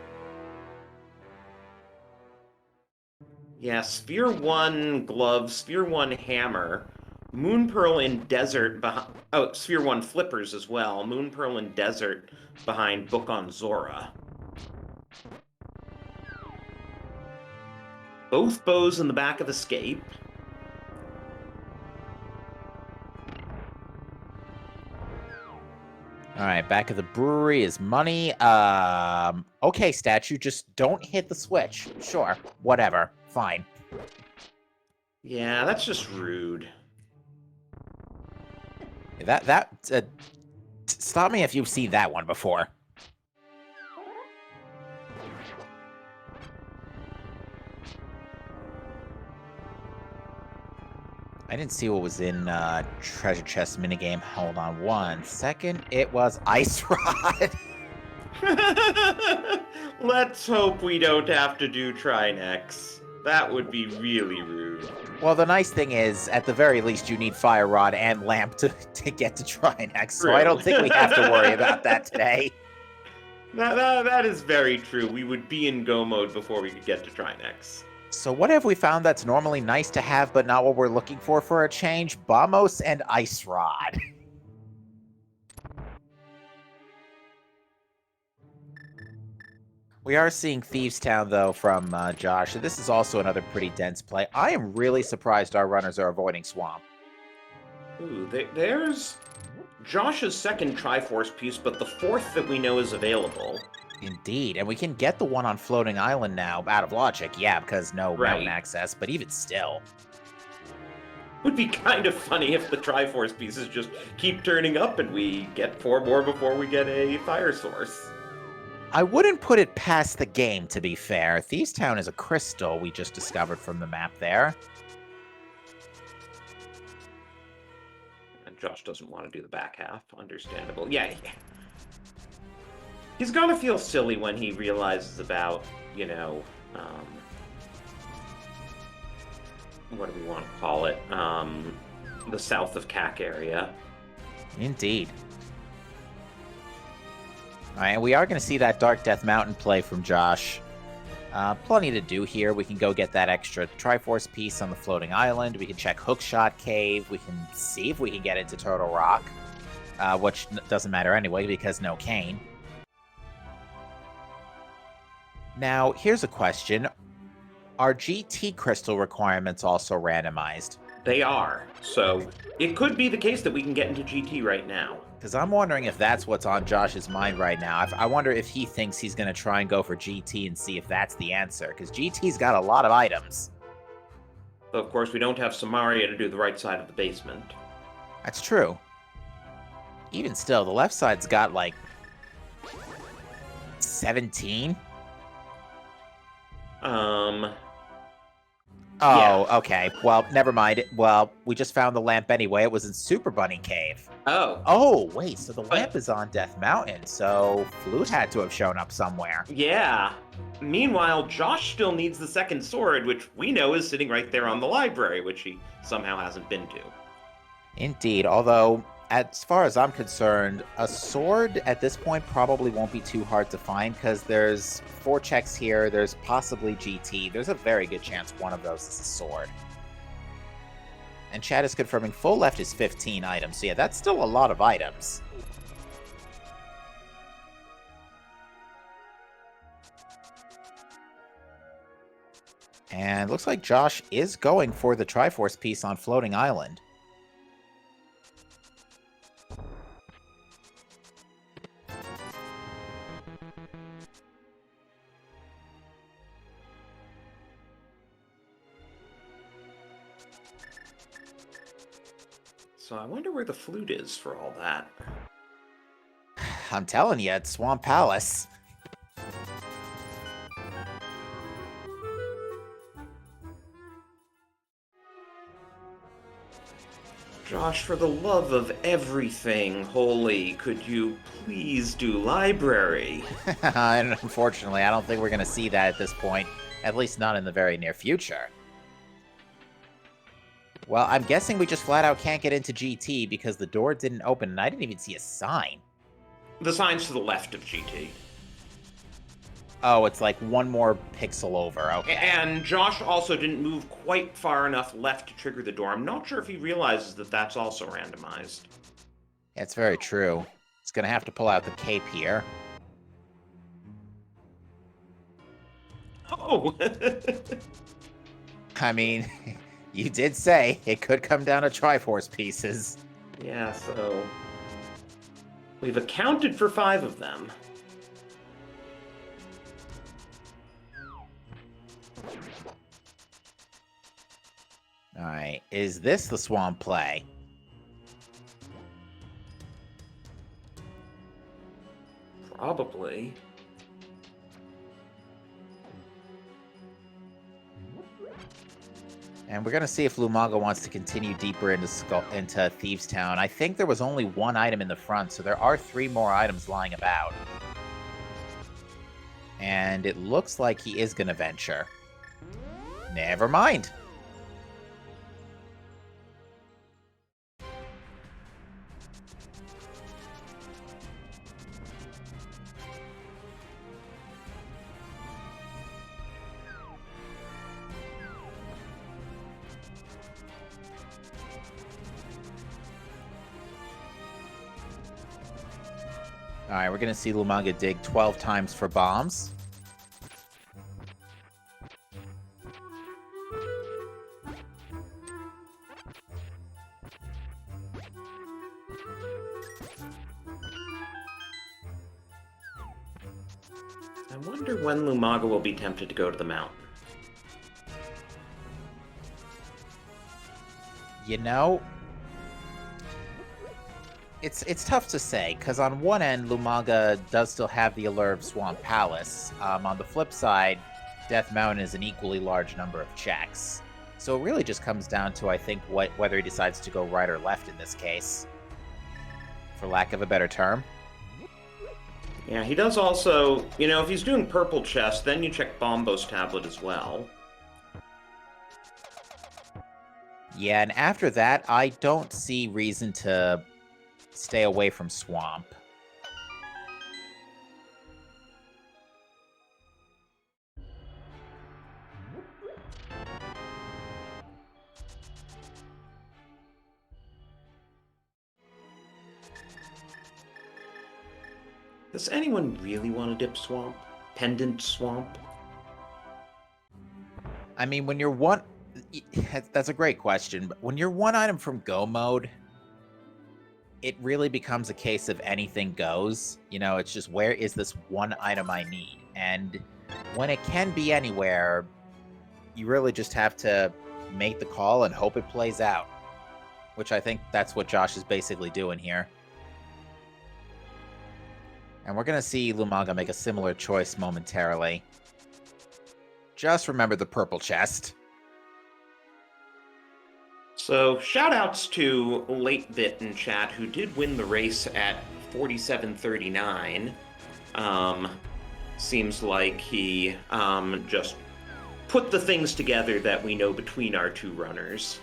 Yeah, Sphere 1 glove, Sphere 1 hammer, Moon Pearl in desert behind... Oh, Sphere 1 flippers as well. Moon Pearl in desert behind Book on Zora. Both bows in the back of Escape. All right, back of the brewery is money. Okay, statue, just don't hit the switch. Sure, whatever, fine. Yeah, that's just rude. Stop me if you've seen that one before. I didn't see what was in treasure chest minigame. Hold on one second. It was Ice Rod. Let's hope we don't have to do Trinex. That would be really rude. Well, the nice thing is, at the very least, you need Fire Rod and Lamp to get to Trinex, so I don't think we have to worry about that today. That is very true. We would be in Go mode before we could get to Trinex. So what have we found that's normally nice to have, but not what we're looking for a change? Bombos and Ice Rod. We are seeing Thieves Town, though, from Josh. This is also another pretty dense play. I am really surprised our runners are avoiding Swamp. Ooh, there's Josh's second Triforce piece, but the fourth that we know is available. Indeed, and we can get the one on Floating Island now, out of logic, yeah, because no mountain access, but even still. Would be kind of funny if the Triforce pieces just keep turning up and we get 4 more before we get a fire source. I wouldn't put it past the game, to be fair. Thieves Town is a crystal we just discovered from the map there. And Josh doesn't want to do the back half, understandable. Yeah, he's gonna feel silly when he realizes about, what do we want to call it? The south of CAC area. Indeed. All right, we are going to see that Dark Death Mountain play from Josh. Plenty to do here. We can go get that extra Triforce piece on the Floating Island. We can check Hookshot Cave. We can see if we can get into Turtle Rock, which doesn't matter anyway because no cane. Now, here's a question. Are GT crystal requirements also randomized? They are. So it could be the case that we can get into GT right now. Because I'm wondering if that's what's on Josh's mind right now. I wonder if he thinks he's going to try and go for GT and see if that's the answer. Because GT's got a lot of items. But of course, we don't have Samaria to do the right side of the basement. That's true. Even still, the left side's got like 17. Oh, Yeah. okay. Well, never mind. Well, we just found the lamp anyway. It was in Super Bunny Cave. Oh, Oh, wait, so the lamp but is on Death Mountain, so Flute had to have shown up somewhere. yeah. Meanwhile, Josh still needs the second sword, which we know is sitting right there on the library, which he somehow hasn't been to. Indeed, although, as far as I'm concerned, a sword at this point probably won't be too hard to find, because there's 4 checks here, there's possibly GT. There's a very good chance one of those is a sword. And chat is confirming full left is 15 items, so yeah, that's still a lot of items. And looks like Josh is going for the Triforce piece on Floating Island. So I wonder where the flute is for all that. I'm telling you, it's Swamp Palace. Josh, for the love of everything holy, could you please do library? And unfortunately, I don't think we're going to see that at this point, at least not in the very near future. Well, I'm guessing we just flat out can't get into GT because the door didn't open and I didn't even see a sign. The sign's to the left of GT. Oh, it's like one more pixel over, okay. And Josh also didn't move quite far enough left to trigger the door. I'm not sure if he realizes that that's also randomized. It's very true. It's going to have to pull out the cape here. Oh! I mean, you did say it could come down to Triforce pieces. Yeah, so we've accounted for 5 of them. Alright, is this the swamp play? Probably. And we're going to see if Lumaga wants to continue deeper into Thieves Town. I think there was only 1 item in the front, so there are 3 more items lying about. And it looks like he is going to venture. Never mind. Alright, we're going to see Lumaga dig 12 times for bombs. I wonder when Lumaga will be tempted to go to the mountain. You know, it's tough to say, because on one end, Lumaga does still have the allure of Swamp Palace. On the flip side, Death Mountain is an equally large number of checks. So it really just comes down to, I think, whether he decides to go right or left in this case. For lack of a better term. Yeah, he does also, you know, if he's doing purple chest, then you check Bombo's tablet as well. Yeah, and after that, I don't see reason to stay away from Swamp. Does anyone really want to dip Swamp? Pendant Swamp? I mean, when you're one... That's a great question, but when you're 1 item from Go mode, it really becomes a case of anything goes. You know, it's just, where is this 1 item I need? And when it can be anywhere, you really just have to make the call and hope it plays out. Which I think that's what Josh is basically doing here. And we're going to see Lumaga make a similar choice momentarily. Just remember the purple chest. So, shoutouts to Late Bit in chat, who did win the race at 47:39. Seems like he just put the things together that we know between our two runners.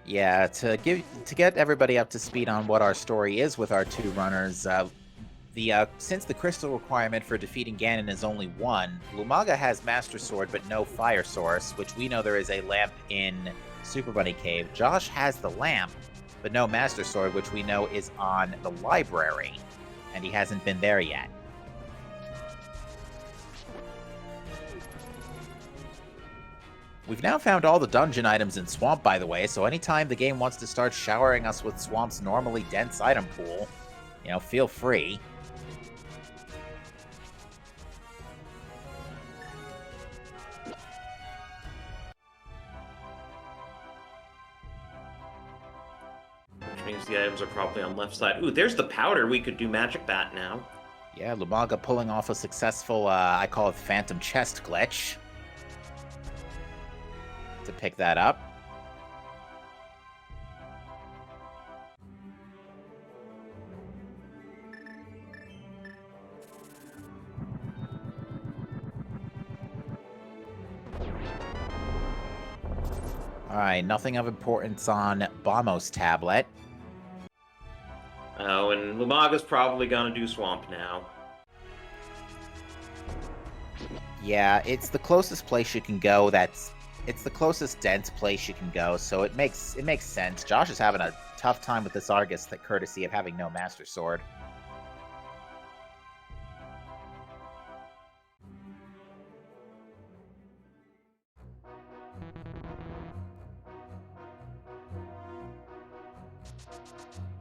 Yeah, to get everybody up to speed on what our story is with our two runners, since the crystal requirement for defeating Ganon is only one, Lumaga has Master Sword but no Fire Source, which we know there is a lamp in Super Bunny Cave. Josh has the lamp, but no Master Sword, which we know is on the library, and he hasn't been there yet. We've now found all the dungeon items in Swamp, by the way, so anytime the game wants to start showering us with Swamp's normally dense item pool, feel free. Which means the items are probably on left side. Ooh, there's the powder. We could do Magic Bat now. Yeah, Lumaga pulling off a successful, I call it Phantom Chest glitch. To pick that up. Alright, nothing of importance on Bomos tablet. Oh, and Lumaga's probably gonna do Swamp now. Yeah, it's the closest place you can go it's the closest dense place you can go, so it makes sense. Josh is having a tough time with this Argus, courtesy of having no Master Sword.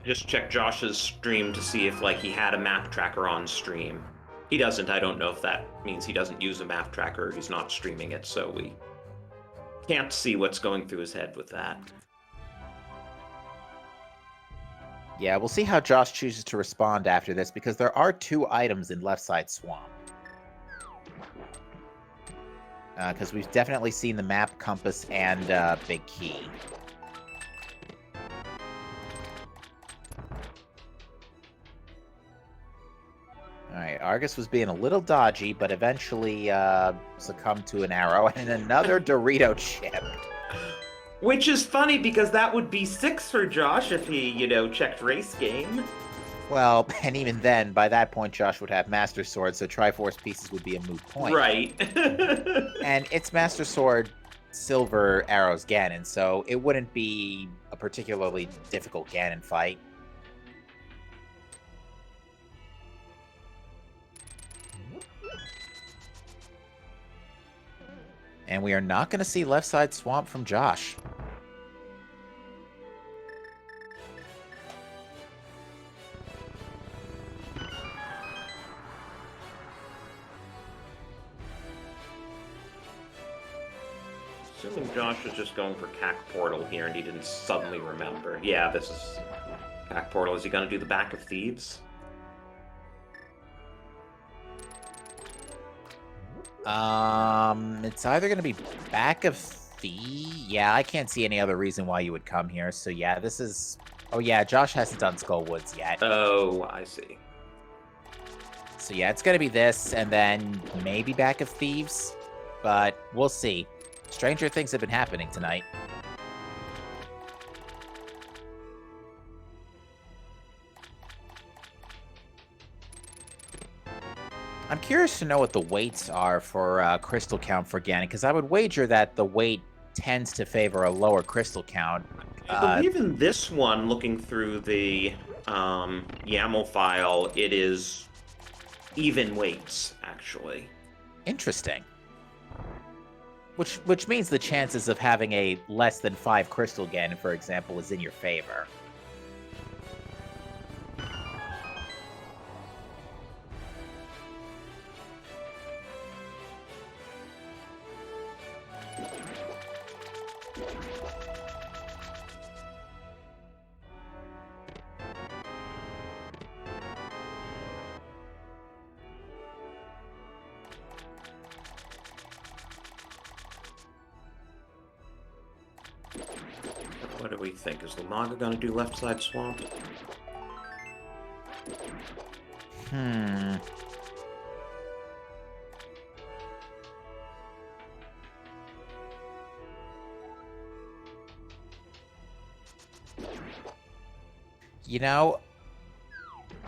Just check Josh's stream to see if he had a map tracker on stream. He doesn't. I don't know if that means he doesn't use a map tracker or he's not streaming it, so we can't see what's going through his head with that. Yeah, we'll see how Josh chooses to respond after this, because there are 2 items in left side Swamp. Because we've definitely seen the map, compass, and big key. Alright, Argus was being a little dodgy, but eventually succumbed to an arrow and another Dorito chip. Which is funny, because that would be 6 for Josh if he, checked race game. Well, and even then, by that point, Josh would have Master Sword, so Triforce pieces would be a moot point. Right. And it's Master Sword, Silver Arrows Ganon, so it wouldn't be a particularly difficult Ganon fight. And we are not going to see left side Swamp from Josh. Assuming Josh was just going for Cack Portal here and he didn't suddenly remember. Yeah, this is Cack Portal. Is he going to do the Back of Thieves? It's either going to be Back of Thieves. Yeah, I can't see any other reason why you would come here. So yeah, this is... Oh yeah, Josh hasn't done Skull Woods yet. Oh, I see. So yeah, it's going to be this, and then maybe Back of Thieves. But we'll see. Stranger things have been happening tonight. I'm curious to know what the weights are for crystal count for Ganon, because I would wager that the weight tends to favor a lower crystal count. I believe in this one, looking through the YAML file, it is even weights, actually. Interesting. Which means the chances of having a less than 5 crystal Ganon, for example, is in your favor. What do we think? Is Lumaga gonna do left side swamp? You know,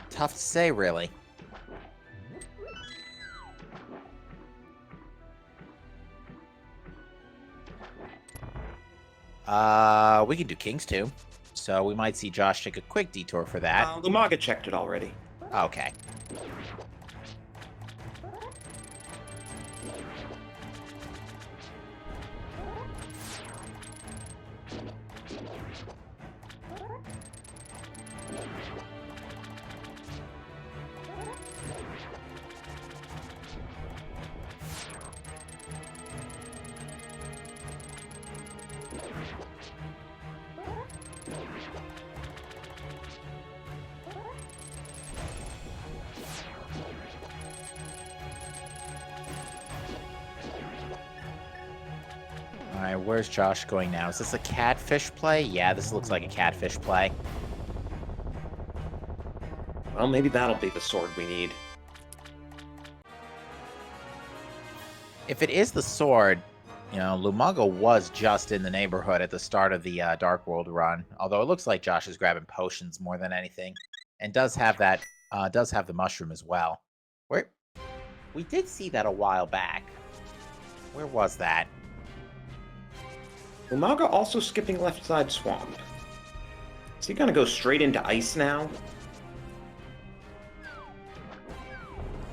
tough to say, really. We can do Kings too. So we might see Josh take a quick detour for that. Lumaga checked it already. Okay. Alright, where's Josh going now? Is this a catfish play? Yeah, this looks like a catfish play. Well, maybe that'll be the sword we need. If it is the sword, you know, Lumaga was just in the neighborhood at the start of the Dark World run. Although it looks like Josh is grabbing potions more than anything. And does have that, does have the mushroom as well. Where? We did see that a while back. Where was that? Lumaga also skipping left side swamp. Is he gonna go straight into ice now?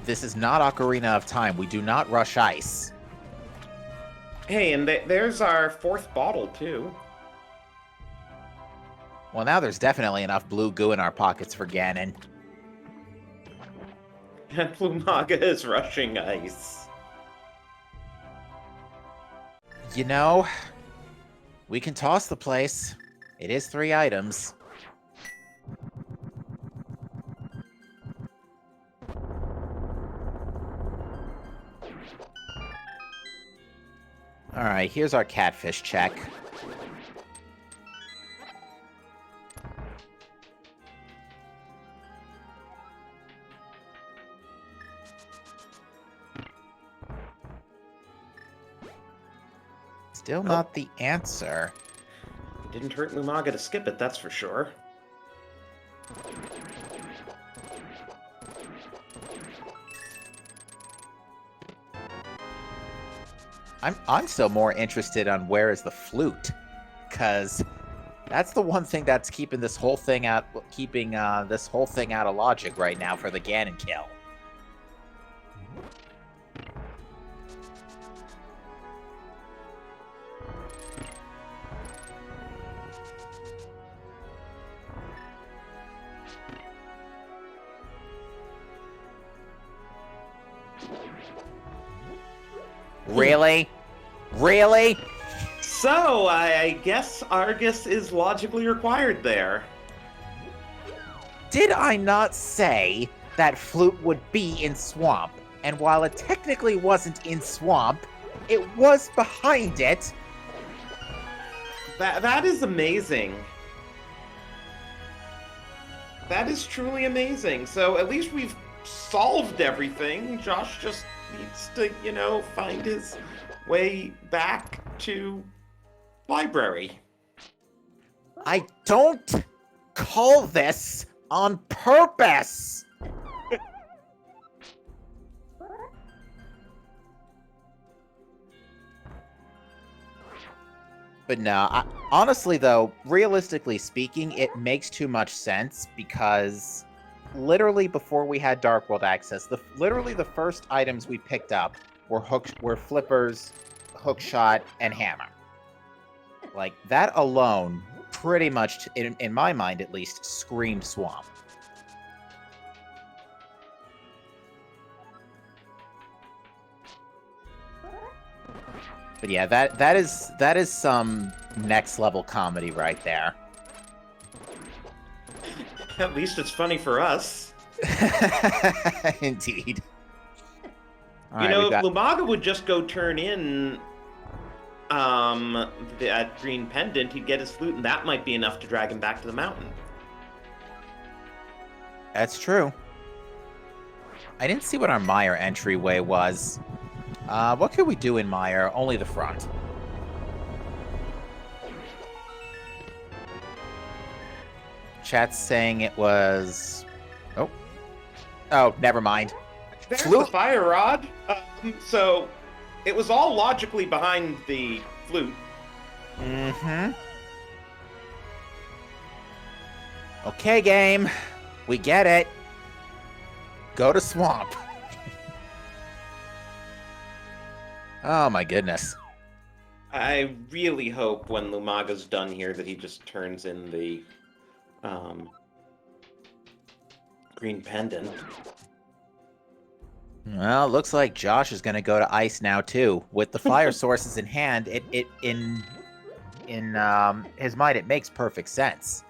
This is not Ocarina of Time. We do not rush ice. Hey, and there's our 4th bottle, too. Well, now there's definitely enough blue goo in our pockets for Ganon. And Lumaga is rushing ice. You know, we can toss the place. It is 3 items. Alright, here's our catfish check. Still not the answer. It didn't hurt Lumaga to skip it, that's for sure. I'm still more interested on where is the flute, because that's the one thing that's keeping this whole thing out, this whole thing out of logic right now for the Ganon kill. Really? Really? So, I guess Argus is logically required there. Did I not say that flute would be in Swamp? And while it technically wasn't in Swamp, it was behind it. That is amazing. That is truly amazing. So at least we've solved everything. Josh just needs to, you know, find his way back to library. I don't call this on purpose. But no, honestly though, realistically speaking, it makes too much sense because literally before we had Dark World access, literally the first items we picked up were flippers, hookshot, and hammer. Like that alone, pretty much in my mind at least, screamed Swamp. But yeah, that is some next level comedy right there. At least it's funny for us. Indeed. You know, if Lumaga would just go turn in that green pendant, he'd get his flute, and that might be enough to drag him back to the mountain. That's true. I didn't see what our Mire entryway was. What could we do in Mire? Only the front. Chat's saying it was... Oh, never mind. There's the fire rod. So it was all logically behind the flute. Mm-hmm. Okay, game. We get it. Go to swamp. Oh my goodness. I really hope when Lumaga's done here that he just turns in the green pendant. Well, looks like Josh is going to go to ice now too. With the fire sources in hand, in his mind it makes perfect sense.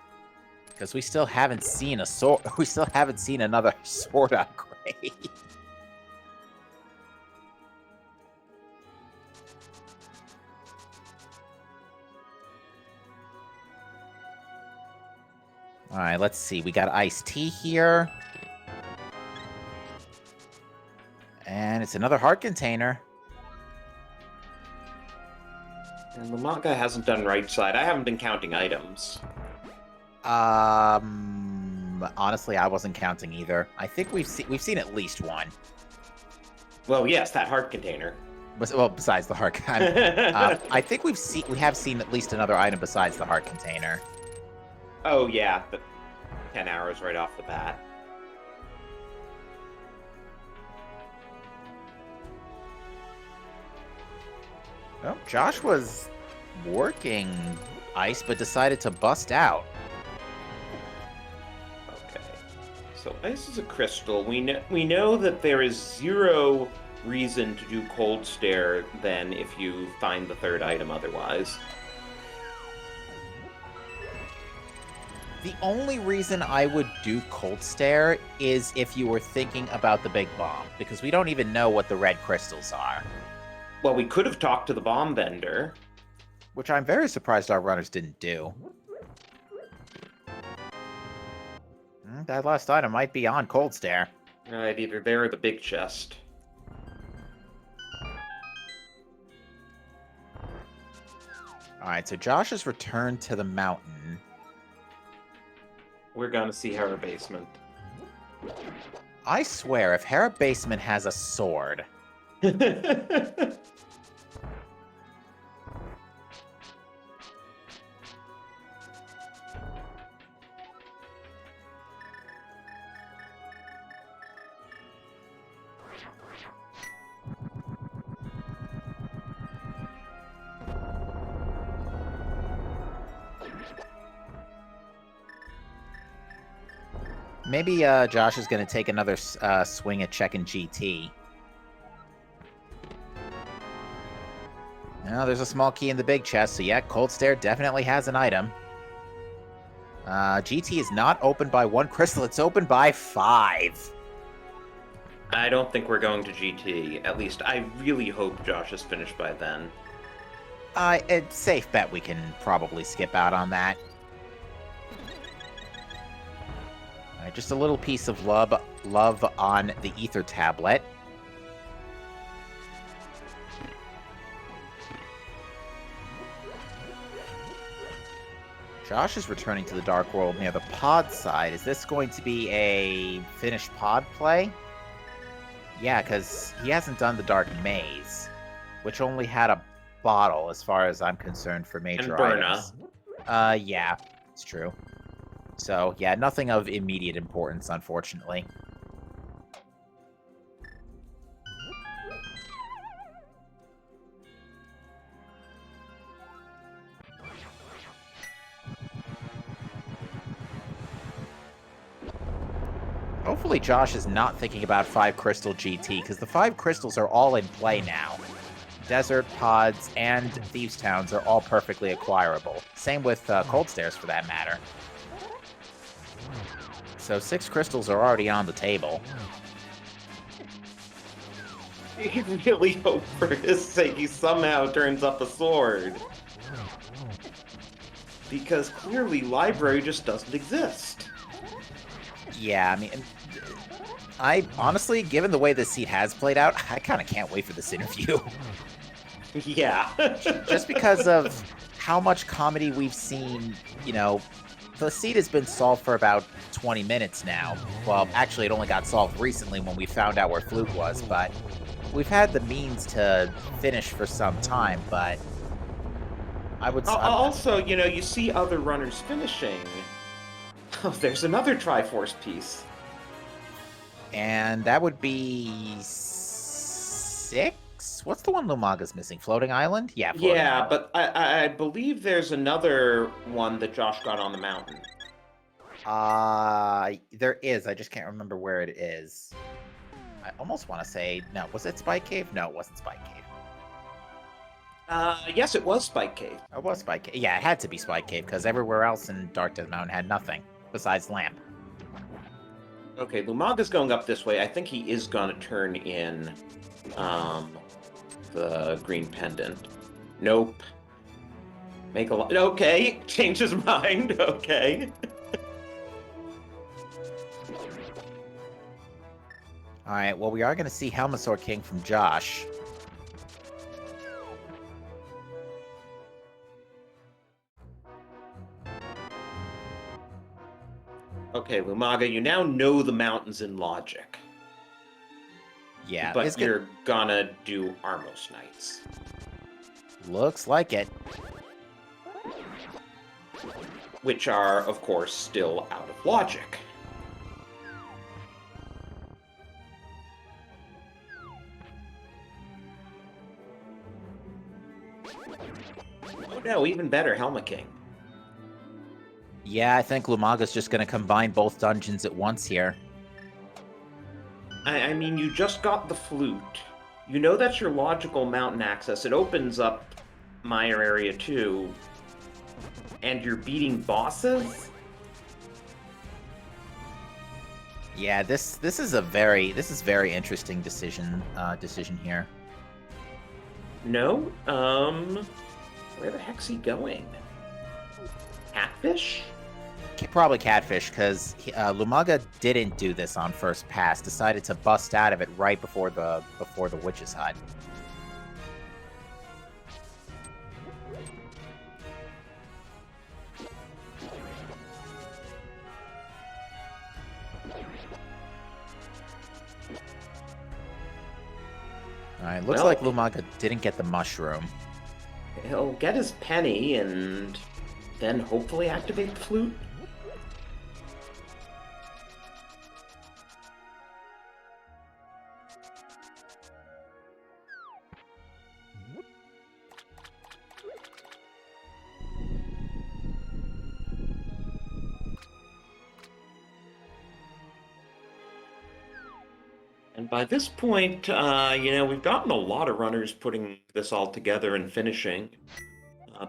Because we still haven't seen a sword. We still haven't seen another sword upgrade. All right, let's see. We got iced tea here. And it's another heart container. And Lumaga hasn't done right side. I haven't been counting items. Honestly, I wasn't counting either. I think we've seen at least one. Well, yes, that heart container. Well, besides the heart container, I think we have seen at least another item besides the heart container. Oh yeah, the 10 arrows right off the bat. Oh, Josh was working ice, but decided to bust out. Okay, so ice is a crystal. We know that there is zero reason to do cold stare then if you find the third item otherwise. The only reason I would do cold stare is if you were thinking about the big bomb, because we don't even know what the red crystals are. Well, we could have talked to the bomb vendor. Which I'm very surprised our runners didn't do. That last item might be on cold stare. Right, either there or the big chest. Alright, so Josh has returned to the mountain. We're gonna see Hera Basement. I swear, if Hera Basement has a sword... Maybe Josh is going to take another swing at checking GT. No, there's a small key in the big chest, so yeah, Cold Stare definitely has an item. GT is not opened by 1 crystal, it's opened by 5. I don't think we're going to GT. At least, I really hope Josh is finished by then. It's safe bet we can probably skip out on that. Just a little piece of love on the ether tablet. Josh is returning to the Dark World near the pod side. Is this going to be a finished pod play? Yeah, because he hasn't done the Dark Maze, which only had a bottle, as far as I'm concerned, for major items. Yeah, it's true. So, yeah, nothing of immediate importance, unfortunately. Hopefully Josh is not thinking about 5 Crystal GT, because the 5 crystals are all in play now. Desert, Pods, and Thieves Towns are all perfectly acquirable. Same with Cold Stairs, for that matter. So 6 crystals are already on the table. I really hope for his sake he somehow turns up a sword. Because clearly library just doesn't exist. Yeah, I mean, I honestly, given the way this seed has played out, I kind of can't wait for this interview. Yeah. Just because of how much comedy we've seen, you know, the seed has been solved for about 20 minutes now. Well, actually, it only got solved recently when we found out where Flute was, but we've had the means to finish for some time, but I would... Also, you see other runners finishing. Oh, there's another Triforce piece. And that would be 6? What's the one Lumaga's missing? Floating Island? Yeah, Floating Island. But I believe there's another one that Josh got on the mountain. There is. I just can't remember where it is. I almost want to say, no, was it Spike Cave? No, it wasn't Spike Cave. Yes, it was Spike Cave. It was Spike Cave. Yeah, it had to be Spike Cave, because everywhere else in Dark Desert Mountain had nothing besides Lamp. Okay, Lumaga's going up this way. I think he is going to turn in the green pendant. Nope. Make a lot. Okay, change his mind. Okay. Alright, well, we are going to see Helmasaur King from Josh. Okay, Lumaga, you now know the mountains in logic. Yeah, but you're gonna do Armos Knights. Looks like it. Which are, of course, still out of logic. Oh no, even better, Helma King. Yeah, I think Lumaga's just going to combine both dungeons at once here. I mean, you just got the flute. You know that's your logical mountain access. It opens up Mire Area 2. And you're beating bosses? Yeah, this is very interesting decision here. No? Where the heck's he going? Catfish? Probably Catfish, because Lumaga didn't do this on first pass. Decided to bust out of it right before the witch's hut. Alright, looks like Lumaga didn't get the mushroom. He'll get his penny and then hopefully activate the flute. And by this point, we've gotten a lot of runners putting this all together and finishing.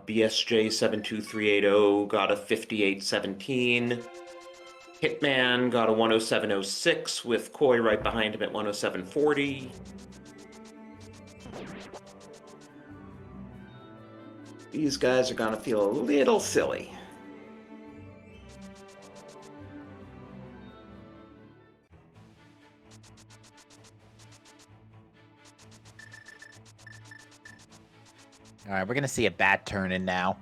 BSJ72380 got a 5817. Hitman got a 10706 with Koi right behind him at 10740. These guys are gonna feel a little silly. Alright, we're going to see a bat turn in now.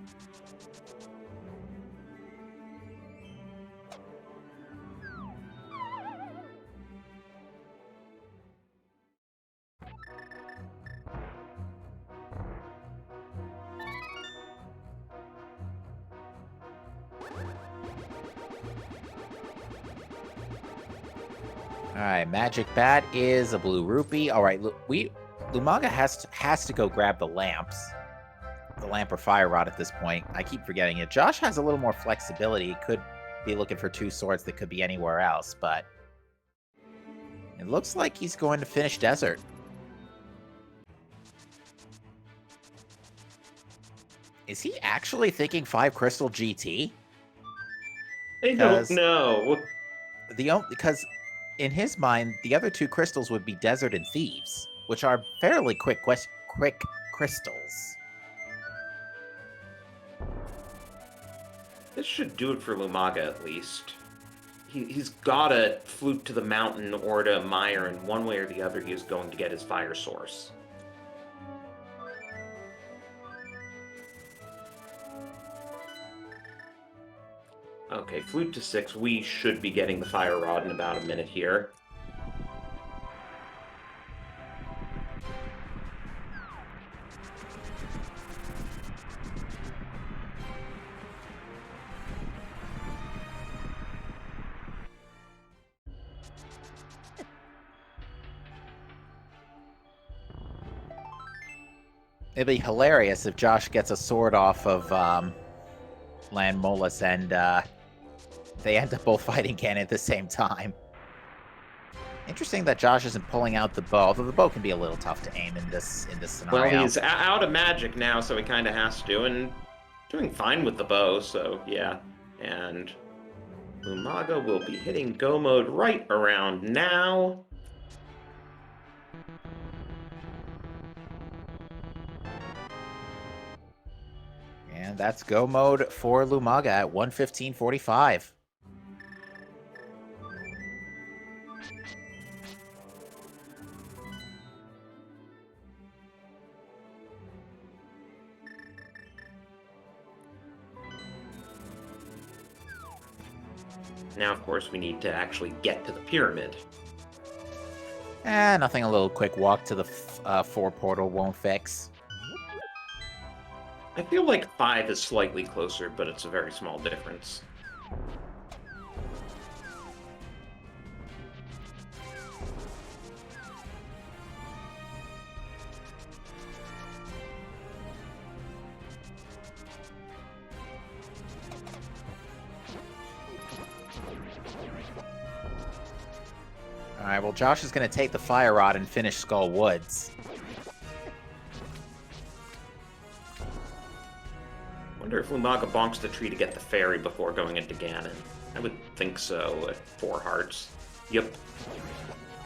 Alright, Magic Bat is a blue rupee. Alright, Lumaga has to go grab the lamps. The lamp or fire rod at this point. I keep forgetting it. Josh has a little more flexibility. He could be looking for 2 swords that could be anywhere else, but it looks like he's going to finish Desert. Is he actually thinking 5 Crystal GT? I don't know. Because in his mind, the other 2 crystals would be Desert and Thieves. which are fairly quick crystals. This should do it for Lumaga, at least. He's got to flute to the mountain or to Mire, and one way or the other he is going to get his fire source. Okay, flute to 6. We should be getting the fire rod in about a minute here. It'd be hilarious if Josh gets a sword off of Landmolus and they end up both fighting Ganon at the same time. Interesting that Josh isn't pulling out the bow, although the bow can be a little tough to aim in this scenario. Well, he's out of magic now, so he kind of has to, and doing fine with the bow, so yeah. And Lumaga will be hitting go mode right around now. And that's go mode for Lumaga at 1:15:45. Now, of course, we need to actually get to the pyramid. Nothing a little quick walk to the 4 portal won't fix. I feel like 5 is slightly closer, but it's a very small difference. Alright, well, Josh is going to take the fire rod and finish Skull Woods. Wonder if Lumaga bonks the tree to get the fairy before going into Ganon. I would think so at 4 hearts. Yep.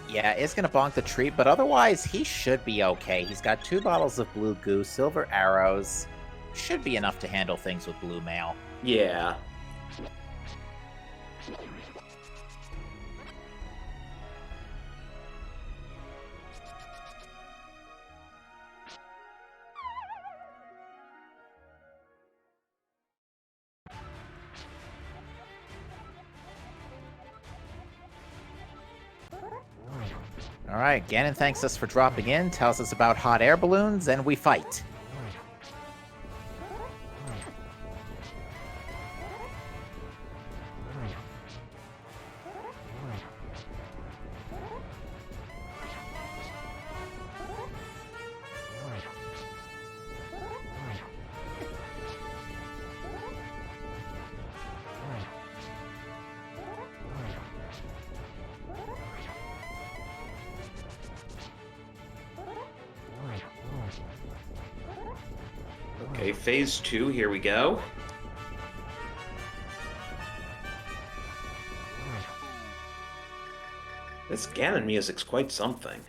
Yeah, it's going to bonk the tree, but otherwise he should be okay. He's got 2 bottles of blue goo, silver arrows. Should be enough to handle things with blue mail. Yeah. Alright, Ganon thanks us for dropping in, tells us about hot air balloons, and we fight. Okay, phase 2, here we go. This Ganon music's quite something.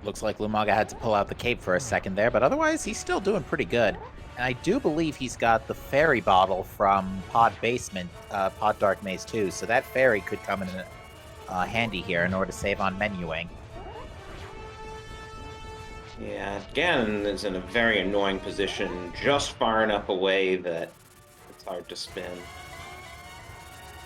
Looks like Lumaga had to pull out the cape for a second there, but otherwise he's still doing pretty good. And I do believe he's got the fairy bottle from Pod Dark Maze 2, so that fairy could come in handy here in order to save on menuing. Yeah, Ganon is in a very annoying position, just far enough away that it's hard to spin.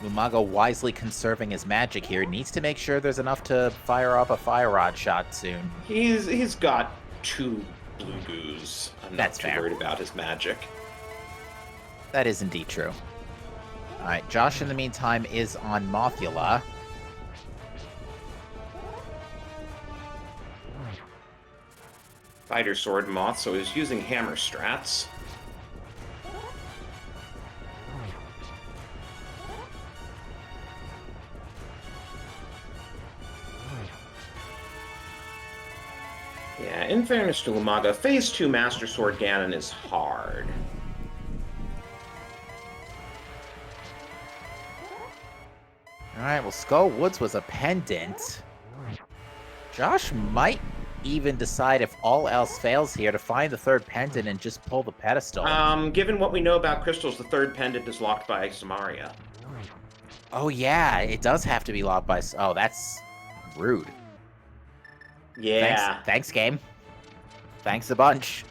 Lumaga wisely conserving his magic here, needs to make sure there's enough to fire up a fire rod shot soon. He's got 2 blue goos. I'm not too fair. worried about his magic. That is indeed true. Alright, Josh in the meantime is on Mothula. Fighter Sword Moth, so he's using hammer strats. Yeah, in fairness to Lumaga, Phase 2 Master Sword Ganon is hard. All right, well, Skull Woods was a pendant. Josh might even decide if all else fails here to find the third pendant and just pull the pedestal. Given what we know about crystals, the third pendant is locked by Samaria. Oh, yeah, it does have to be locked by... Oh, that's rude. Yeah. Thanks, game. Thanks a bunch.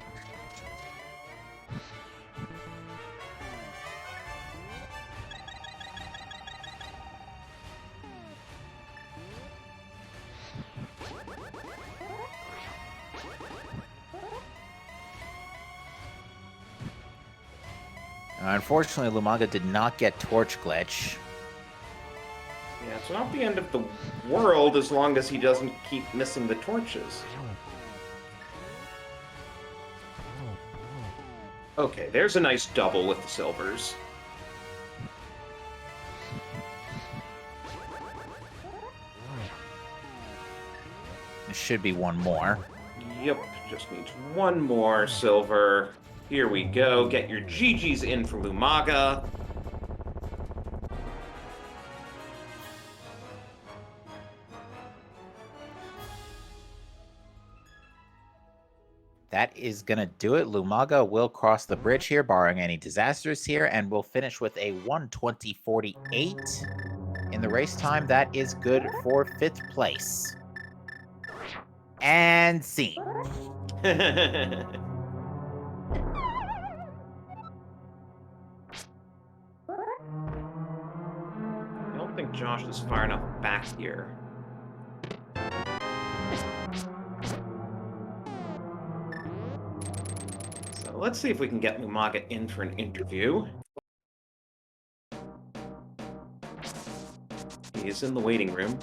Unfortunately, Lumaga did not get Torch Glitch. Yeah, it's not the end of the world as long as he doesn't keep missing the torches. Okay, there's a nice double with the silvers. There should be one more. Yep, just needs one more silver. Here we go. Get your GGs in for Lumaga. That is going to do it. Lumaga will cross the bridge here, barring any disasters here, and we'll finish with a 1:20.48 in the race time. That is good for 5th place. And scene. I don't think Josh is far enough back here. So let's see if we can get Lumaga in for an interview. He is in the waiting room.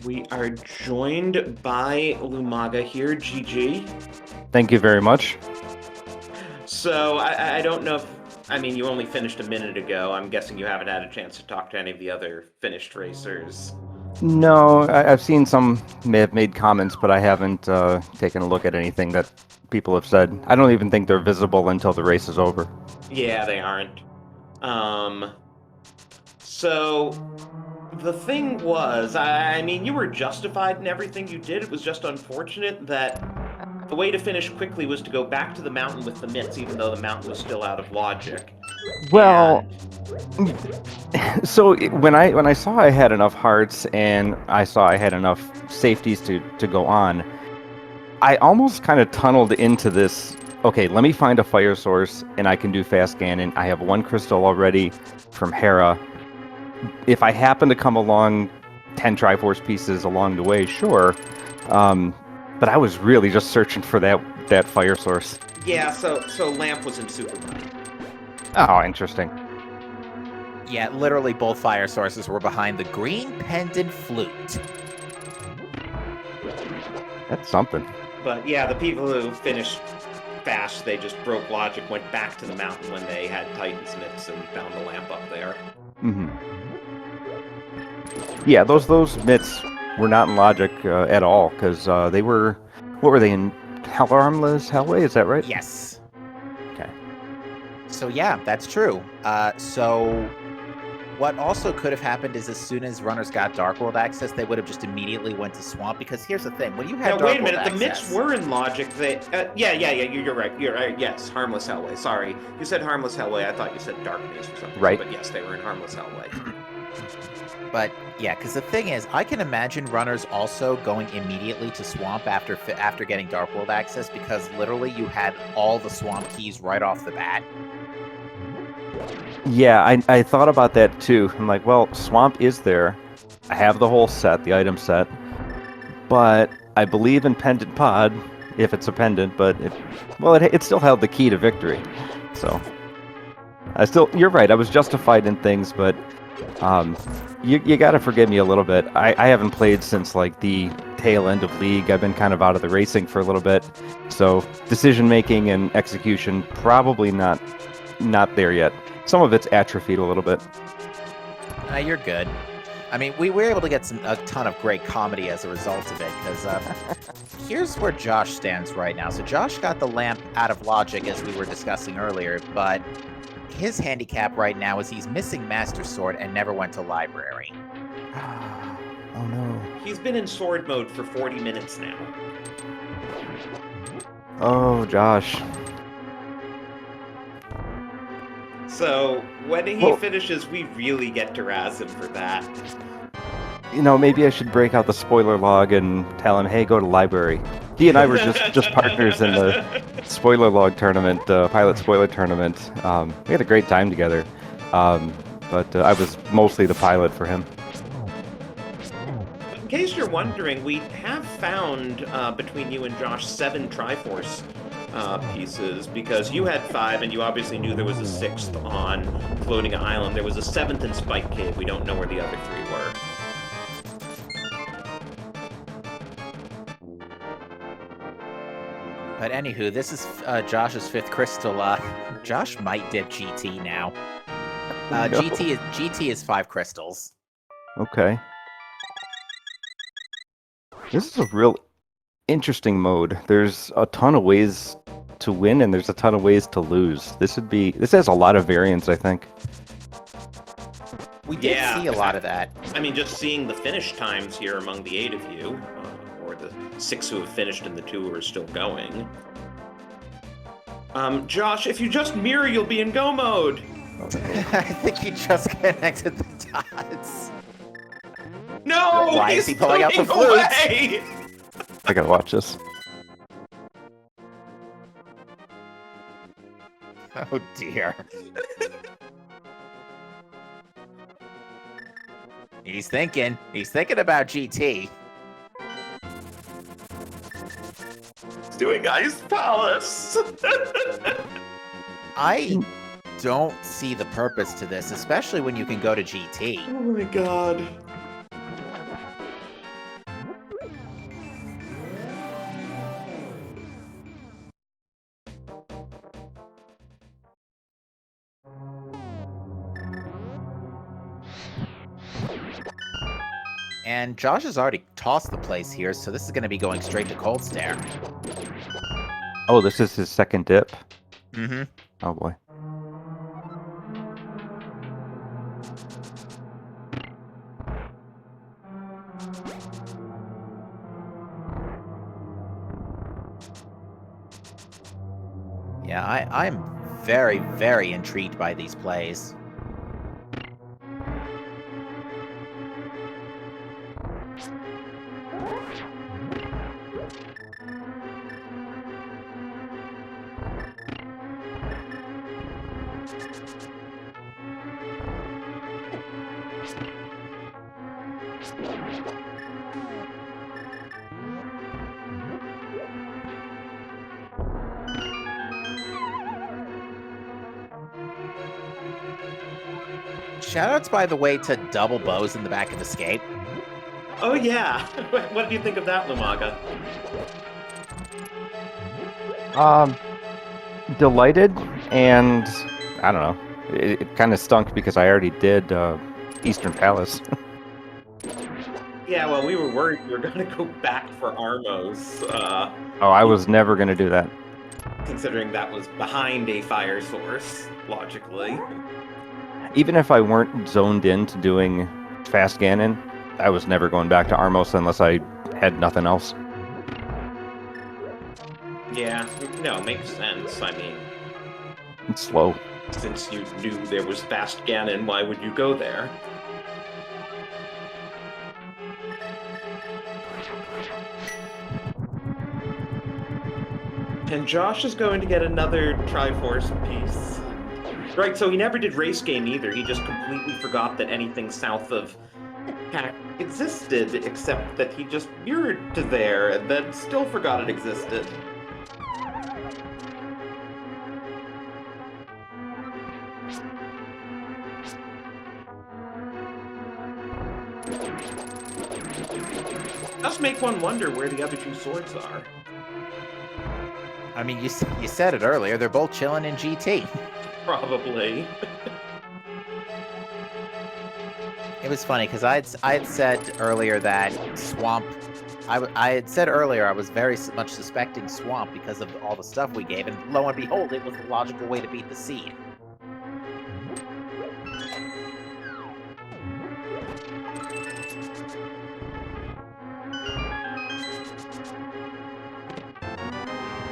We are joined by Lumaga here, GG. Thank you very much. So, I don't know if... I mean, you only finished a minute ago. I'm guessing you haven't had a chance to talk to any of the other finished racers. No, I've seen some may have made comments, but I haven't taken a look at anything that people have said. I don't even think they're visible until the race is over. Yeah, they aren't. So... The thing was, I mean, you were justified in everything you did. It was just unfortunate that the way to finish quickly was to go back to the mountain with the mitts, even though the mountain was still out of logic. Well, so when I saw I had enough hearts and I saw I had enough safeties to go on, I almost kind of tunneled into this, okay, let me find a fire source and I can do fast Ganon. I have one crystal already from Hera. If I happen to come along 10 Triforce pieces along the way, sure. But I was really just searching for that fire source. Yeah, so Lamp was in Super Money. Oh, interesting. Yeah, literally both fire sources were behind the green pendant flute. That's something. But yeah, the people who finished fast, they just broke logic, went back to the mountain when they had Titan's mitts and found the lamp up there. Mm-hmm. Yeah, those mitts were not in logic at all, because they were... What were they in? Harmless Hellway, is that right? Yes. Okay. So yeah, that's true. So what also could have happened is as soon as runners got Dark World access, they would have just immediately went to Swamp, because here's the thing, when you had Now, Dark wait a minute, World the mitts access, were in logic. They, yeah, you're right. You're right. Yes, Harmless Hellway. Sorry. You said Harmless Hellway. I thought you said Dark Maze or something. Right. But yes, they were in Harmless Hellway. But yeah, because the thing is, I can imagine runners also going immediately to Swamp after getting Dark World access, because literally you had all the Swamp keys right off the bat. Yeah, I thought about that too. I'm like, well, Swamp is there. I have the whole set, the item set. But I believe in Pendant Pod, if it's a pendant, but it still held the key to victory. So, you're right, I was justified in things, but you gotta forgive me a little bit. I haven't played since like the tail end of League. I've been kind of out of the racing for a little bit. So, decision making and execution, probably not there yet. Some of it's atrophied a little bit. You're good. I mean, we were able to get a ton of great comedy as a result of it, because here's where Josh stands right now. So Josh got the lamp out of logic, as we were discussing earlier, but his handicap right now is he's missing Master Sword and never went to library. Oh no. He's been in sword mode for 40 minutes now. Oh, Josh. So when he Well- finishes, we really get to razz him for that. You know, maybe I should break out the spoiler log and tell him, hey, go to library. He and I were just partners in the spoiler log tournament, pilot spoiler tournament. We had a great time together. But I was mostly the pilot for him. In case you're wondering, we have found between you and Josh 7 Triforce pieces, because you had 5 and you obviously knew there was a 6th on Floating Island. There was a 7th in Spike Cave. We don't know where the other 3 were. But anywho, this is Josh's 5th crystal. Josh might dip GT now. No. GT is 5 crystals. Okay. This is a real interesting mode. There's a ton of ways to win and there's a ton of ways to lose. This has a lot of variance, I think. We did see a lot of that. I mean, just seeing the finish times here among the 8 of you, or the 6 who have finished and the 2 who are still going. Josh, if you just mirror, you'll be in go mode. I think he just connected the dots. No! Why he's is he pulling out the moving flutes? away! I gotta watch this. Oh dear. He's thinking about GT. He's doing Ice Palace! I don't see the purpose to this, especially when you can go to GT. Oh my god. And Josh has already tossed the place here, so this is going to be going straight to Cold Stare. Oh, this is his second dip? Mm-hmm. Oh boy. Yeah, I'm very, very intrigued by these plays. Shoutouts, by the way, to double bows in the back of Escape. Oh yeah! What do you think of that, Lumaga? Delighted, and I don't know. It kind of stunk because I already did Eastern Palace. Yeah, well, we were worried you were gonna go back for Armos, Oh, I was never gonna do that. considering that was behind a fire source, logically. Even if I weren't zoned into doing fast Ganon, I was never going back to Armos unless I had nothing else. Yeah, no, makes sense. I mean, It's slow. since you knew there was fast Ganon, why would you go there? And Josh is going to get another Triforce piece. Right, so he never did race game either. He just completely forgot that anything south of Pack existed, except that he just mirrored to there and then still forgot it existed. Does make one wonder where the other 2 swords are. I mean, you said it earlier, they're both chilling in GT. Probably. It was funny, because I had said earlier that Swamp I had said earlier I was very much suspecting Swamp because of all the stuff we gave, and lo and behold, it was the logical way to beat the seed.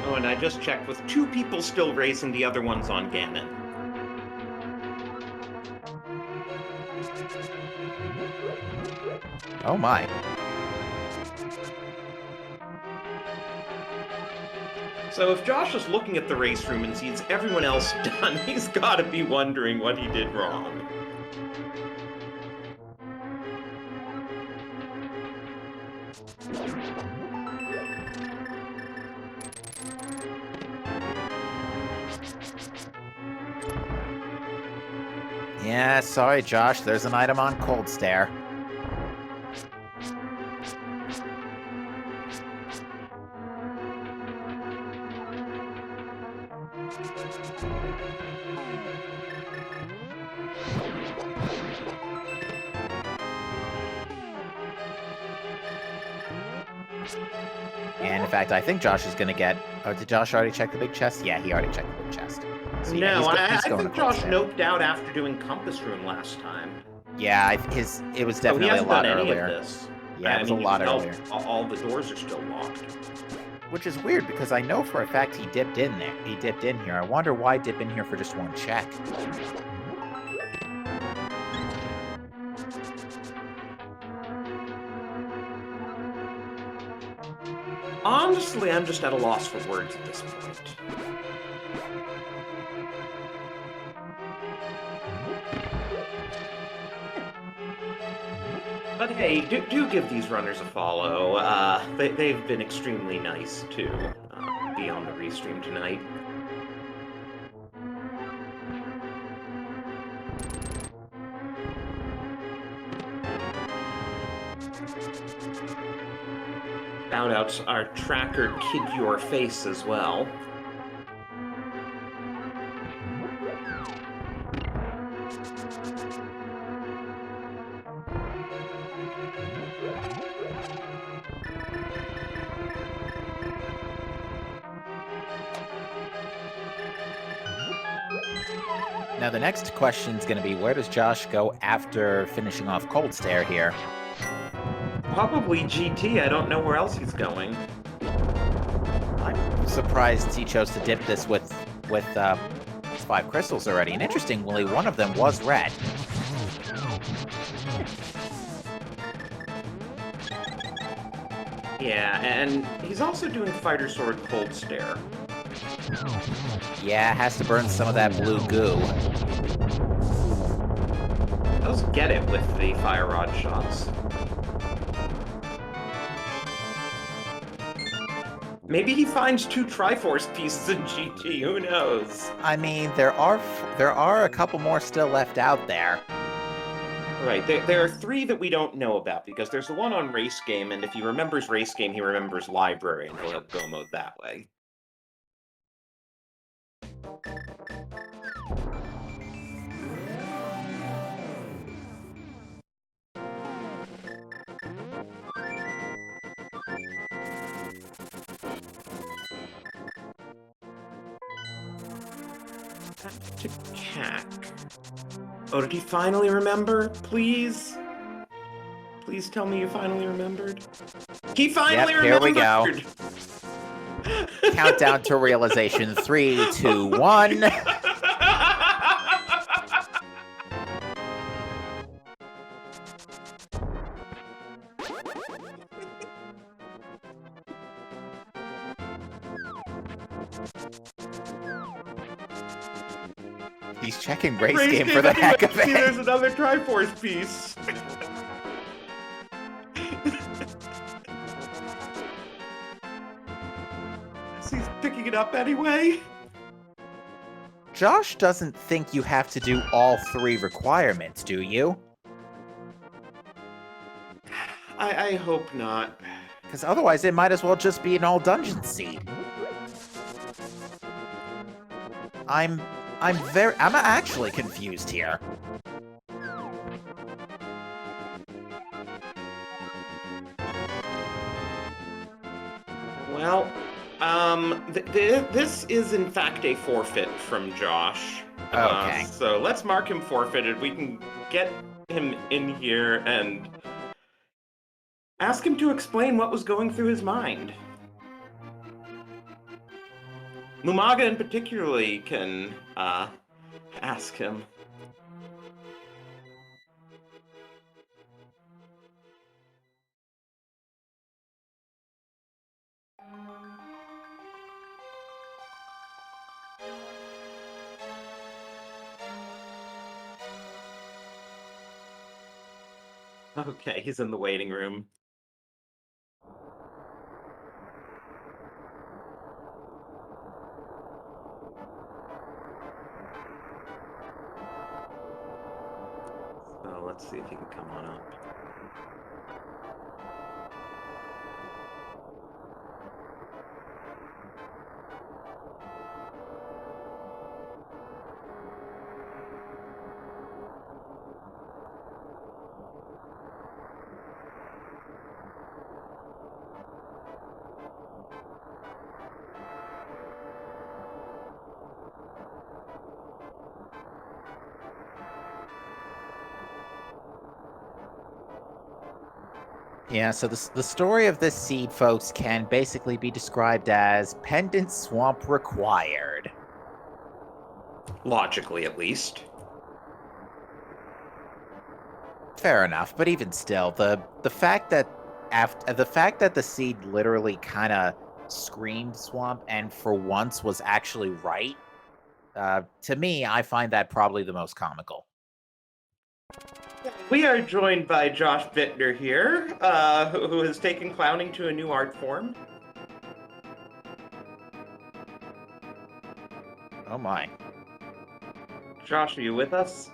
Oh, and I just checked with 2 people still racing, the other one's on Ganon. Oh my. So if Josh is looking at the race room and sees everyone else done, he's got to be wondering what he did wrong. Yeah, sorry, Josh. There's an item on Cold Stare. And in fact, I think Josh is going to get... Oh, did Josh already check the big chest? Yeah, he already checked the big chest. So, yeah, No, I he's going think to Cold Josh Stare. noped out after doing Compass Room last time. Yeah, it was definitely he hasn't a lot done any earlier. of this. Yeah, it was a lot earlier. All the doors are still locked. Which is weird, because I know for a fact he dipped in there. He dipped in here. I wonder why dip in here for just one check. Honestly, I'm just at a loss for words at this point. But hey, do give these runners a follow. They've been extremely nice to be on the restream tonight. Shoutouts our tracker Kid Your Face as well. Now the next question is going to be, where does Josh go after finishing off Cold Stare here? Probably GT. I don't know where else he's going. I'm surprised he chose to dip this with 5 crystals already. And interestingly, one of them was red. Yeah, and he's also doing Fighter Sword Cold Stare. Yeah, has to burn some of that blue goo. Does get it with the Fire Rod shots. Maybe he finds 2 Triforce pieces in GT, who knows? I mean, there are a couple more still left out there. Right, there are 3 that we don't know about, because there's the one on Race Game, and if he remembers Race Game, he remembers Library, and he'll go mode that way. Back to Cack. Oh, did he finally remember? Please? Please tell me you finally remembered. He finally remembered! Here we go. Countdown to realization. 3, 2, 1. He's checking race game for the heck of See, it. there's another Triforce piece. He's picking it up anyway. Josh doesn't think you have to do all 3 requirements, do you? I hope not. Because otherwise it might as well just be an all dungeon seed. I'm actually confused here. Well, this is in fact a forfeit from Josh. Okay. So let's mark him forfeited. We can get him in here and ask him to explain what was going through his mind. Lumaga in particularly can ask him. Okay, he's in the waiting room. So let's see if he can come on up. Yeah, so the story of this seed, folks, can basically be described as Pendant Swamp required. Logically, at least. Fair enough, but even still, the fact that the seed literally kind of screamed swamp and for once was actually right, to me, I find that probably the most comical. We are joined by Josh Bittner here, who has taken clowning to a new art form. Oh my. Josh, are you with us?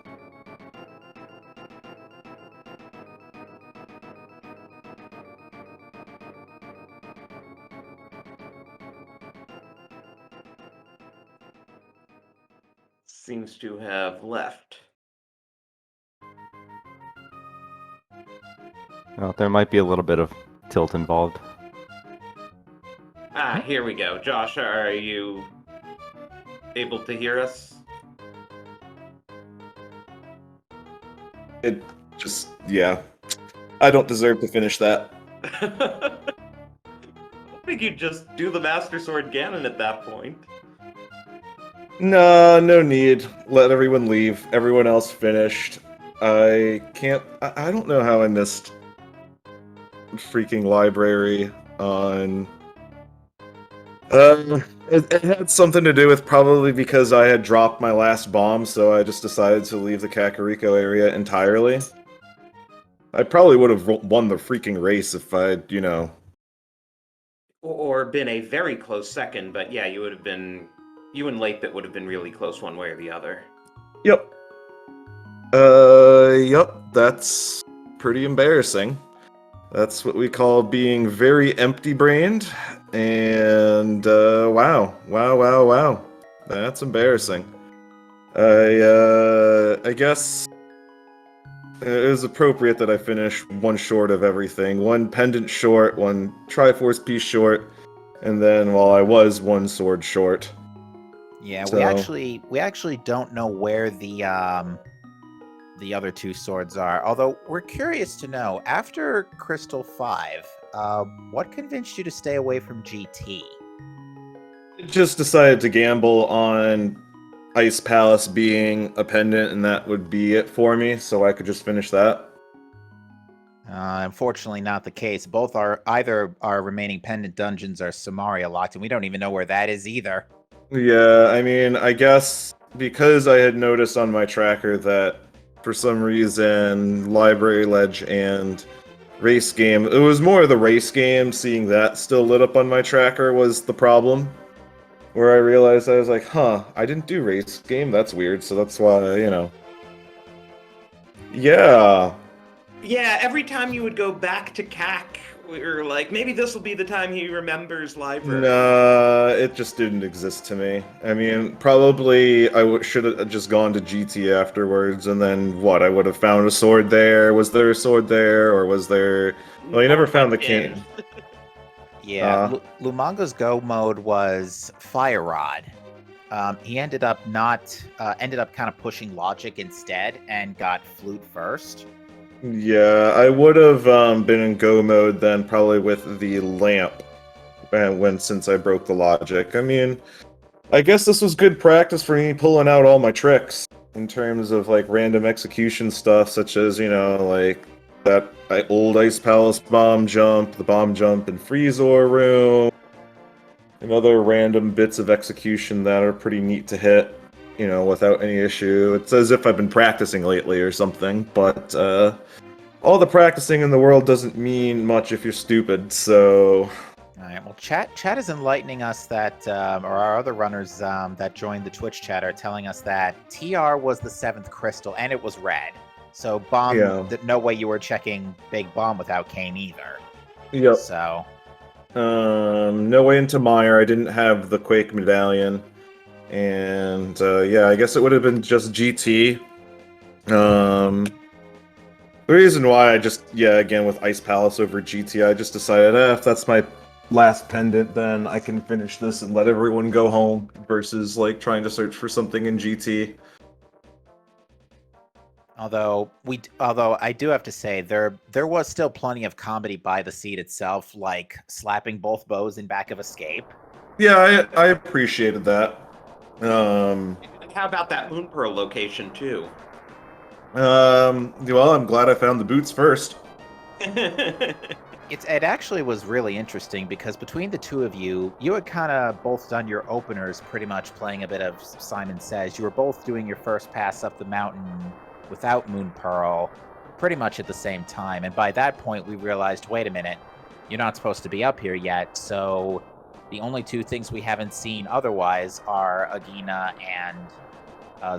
Seems to have left. Well, there might be a little bit of tilt involved. Ah, here we go. Josh, are you able to hear us? It just, yeah. I don't deserve to finish that. I think you'd just do the Master Sword Ganon at that point. No need. Let everyone leave. Everyone else finished. I can't... I don't know how I missed freaking library on... It had something to do with probably because I had dropped my last bomb, so I just decided to leave the Kakariko area entirely. I probably would have won the freaking race if I'd, Or been a very close second, but yeah, you would have been... You and Latebit would have been really close one way or the other. Yep. Yep, that's pretty embarrassing. That's what we call being very empty-brained, and, wow. That's embarrassing. I guess it was appropriate that I finish one short of everything. One pendant short, one Triforce piece short, and then, well, I was one sword short. Yeah, So- we actually don't know where the other two swords are. Although we're curious to know, after Crystal 5, what convinced you to stay away from GT? Just decided to gamble on Ice Palace being a pendant, and that would be it for me, so I could just finish that. Unfortunately, not the case. Both are either our remaining pendant dungeons are Samaria locked, and we don't even know where that is either. Yeah, I mean, I guess because I had noticed on my tracker that for some reason Library Ledge and Race Game, it was more the Race Game, seeing that still lit up on my tracker was the problem. Where I realized I was like, huh, I didn't do Race Game, that's weird, so that's why, Yeah. Yeah, every time you would go back to CAC, we were like, maybe this will be the time he remembers library. Nah, it just didn't exist to me. I mean, probably I should have just gone to GT afterwards, and then what? I would have found a sword there. Was there a sword there, or was there? Well, you never found the king. Yeah, Lumanga's go mode was Fire Rod. He ended up kind of pushing Logic instead and got Flute first. Yeah, I would have been in go mode then, probably with the lamp, since I broke the Logic. I mean, I guess this was good practice for me pulling out all my tricks in terms of like random execution stuff, such as like that old Ice Palace bomb jump, the bomb jump in Freezor room, and other random bits of execution that are pretty neat to hit, without any issue. It's as if I've been practicing lately or something, but all the practicing in the world doesn't mean much if you're stupid, so... All right, well, chat is enlightening us that, or our other runners that joined the Twitch chat are telling us that TR was the 7th crystal, and it was red. So bomb, no way you were checking Big Bomb without Kane either. Yep. So... no way into Meyer. I didn't have the Quake medallion. And, yeah, I guess it would have been just GT. The reason why I just, again, with Ice Palace over GT, I just decided, if that's my last pendant, then I can finish this and let everyone go home, versus, like, trying to search for something in GT. Although I do have to say, there was still plenty of comedy by the seed itself, like slapping both bows in back of escape. Yeah, I appreciated that. How about that Moon Pearl location, too? Well, I'm glad I found the boots first. It actually was really interesting because between the two of you had kind of both done your openers, pretty much playing a bit of Simon Says. You were both doing your first pass up the mountain without Moon Pearl pretty much at the same time. And by that point, we realized, wait a minute, you're not supposed to be up here yet. So the only two things we haven't seen otherwise are Agina and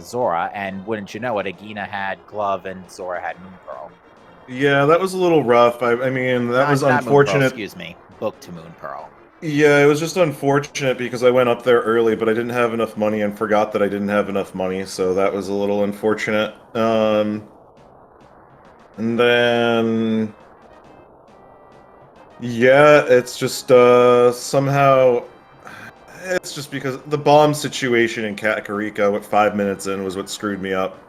Zora. And wouldn't you know it, Agina had Glove and Zora had Moon Pearl. Yeah, that was a little rough. I mean, that was not unfortunate. Moon Pearl, excuse me. Book to Moon Pearl. Yeah, it was just unfortunate because I went up there early, but I didn't have enough money and forgot that I didn't have enough money, so that was a little unfortunate. And then... yeah, it's just, somehow... it's just because the bomb situation in Kakariko at 5 minutes in was what screwed me up.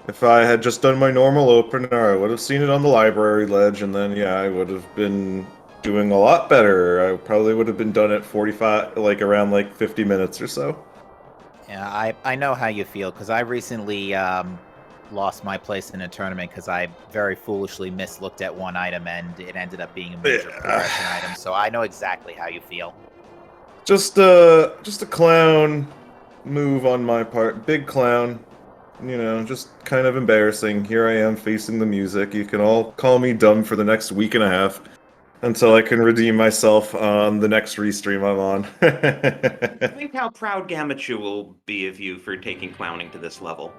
If I had just done my normal opener, I would have seen it on the library ledge, and then, I would have been doing a lot better. I probably would have been done at 45, around 50 minutes or so. Yeah, I know how you feel, because I recently lost my place in a tournament because I very foolishly mislooked at one item, and it ended up being a major progression item, so I know exactly how you feel. Just a clown move on my part. Big clown. Just kind of embarrassing. Here I am facing the music. You can all call me dumb for the next week and a half until I can redeem myself on the next restream I'm on. Think how proud Gamachu will be of you for taking clowning to this level.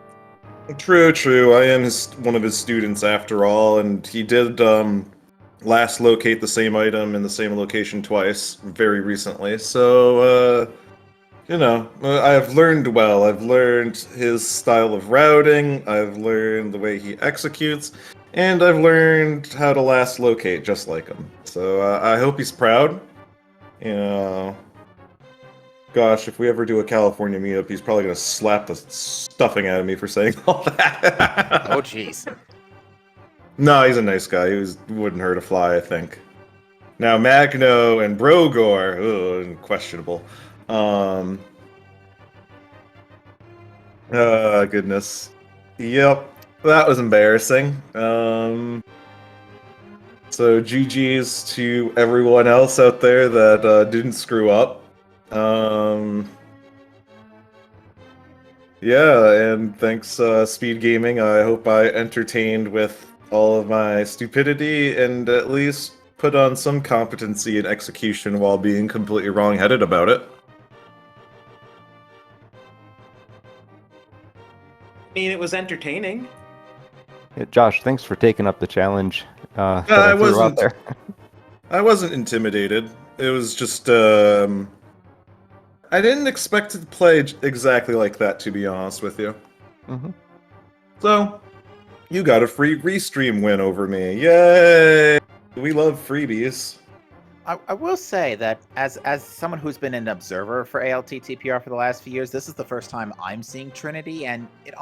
True. I am one of his students after all, and he did last locate the same item in the same location twice very recently. So, I've learned well. I've learned his style of routing, I've learned the way he executes, and I've learned how to last locate just like him. So I hope he's proud. Gosh, if we ever do a California meetup, he's probably going to slap the stuffing out of me for saying all that. Oh, jeez. No, he's a nice guy. He wouldn't hurt a fly, I think. Now, Magno and Brogor, questionable. Goodness. Yep, that was embarrassing. So GG's to everyone else out there that didn't screw up. Yeah, and thanks Speed Gaming. I hope I entertained with all of my stupidity and at least put on some competency and execution while being completely wrong-headed about it. I mean, it was entertaining. Yeah, Josh, thanks for taking up the challenge. That I threw wasn't. out there. I wasn't intimidated. It was just. I didn't expect to play exactly like that, to be honest with you. Mm-hmm. So, you got a free restream win over me. Yay! We love freebies. I will say that as someone who's been an observer for ALTTPR for the last few years, this is the first time I'm seeing Trinity, and it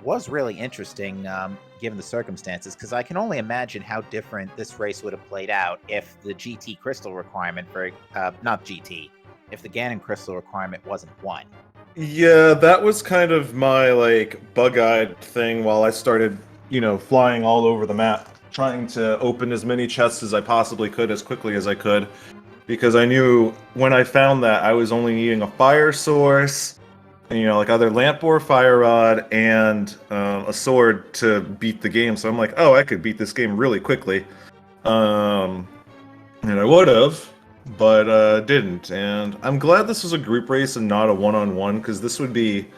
was really interesting given the circumstances, because I can only imagine how different this race would have played out if the GT crystal requirement for not GT, if the Ganon crystal requirement wasn't one. Yeah, that was kind of my like bug-eyed thing while I started, flying all over the map, trying to open as many chests as I possibly could as quickly as I could, because I knew when I found that I was only needing a fire source, and, like either lamp or fire rod and a sword to beat the game. So I'm like, oh, I could beat this game really quickly. And I would have, but didn't. And I'm glad this was a group race and not a one-on-one, because this would be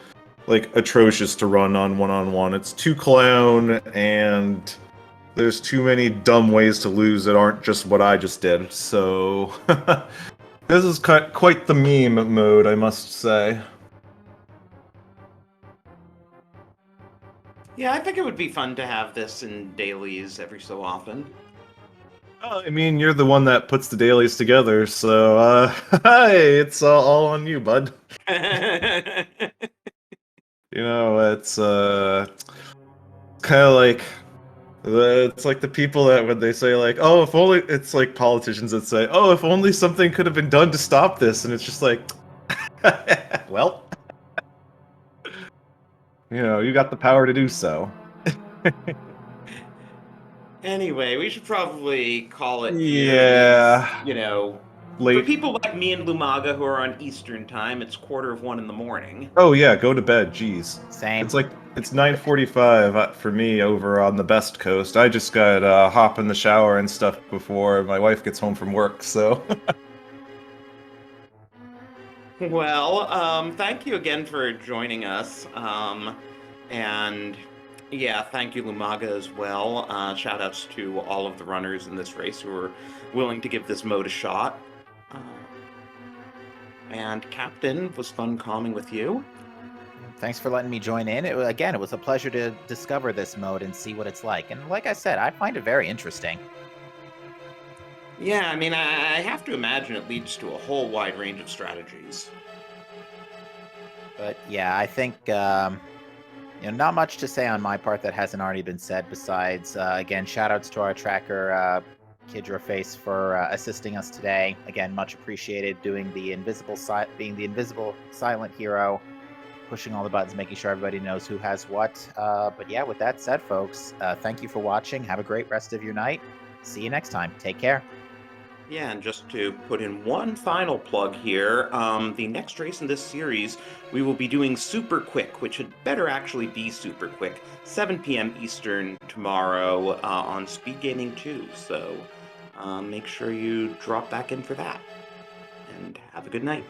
like atrocious to run on one-on-one. It's too clown, and there's too many dumb ways to lose that aren't just what I just did. So this is quite the meme mode, I must say. Yeah, I think it would be fun to have this in dailies every so often. Oh, I mean, you're the one that puts the dailies together, so hey, it's all on you, bud. It's kind of like it's like the people that when they say like, oh, if only, it's like politicians that say, oh, if only something could have been done to stop this, and it's just like, well, you got the power to do so. Anyway, we should probably call it Yeah. here. For Late. people like me and Lumaga who are on Eastern time, it's 1:45 in the morning. Oh yeah, go to bed. Jeez. Same. It's 9:45 for me over on the Best Coast. I just got hop in the shower and stuff before my wife gets home from work. So. Well, thank you again for joining us. And yeah, thank you, Lumaga, as well. Shout outs to all of the runners in this race who are willing to give this mode a shot. And Captain, it was fun calming with you. Thanks for letting me join in. It was a pleasure to discover this mode and see what it's like. And like I said, I find it very interesting. Yeah, I mean, I have to imagine it leads to a whole wide range of strategies. But yeah, I think not much to say on my part that hasn't already been said. Besides, again, shoutouts to our tracker, Kidra Face, for assisting us today. Again, much appreciated. Doing the being the invisible silent hero, pushing all the buttons, making sure everybody knows who has what. But yeah, with that said, folks, thank you for watching. Have a great rest of your night. See you next time. Take care. Yeah, and just to put in one final plug here, the next race in this series, we will be doing Super Quick, which had better actually be Super Quick, 7 p.m. Eastern tomorrow on Speed Gaming 2. So make sure you drop back in for that. And have a good night.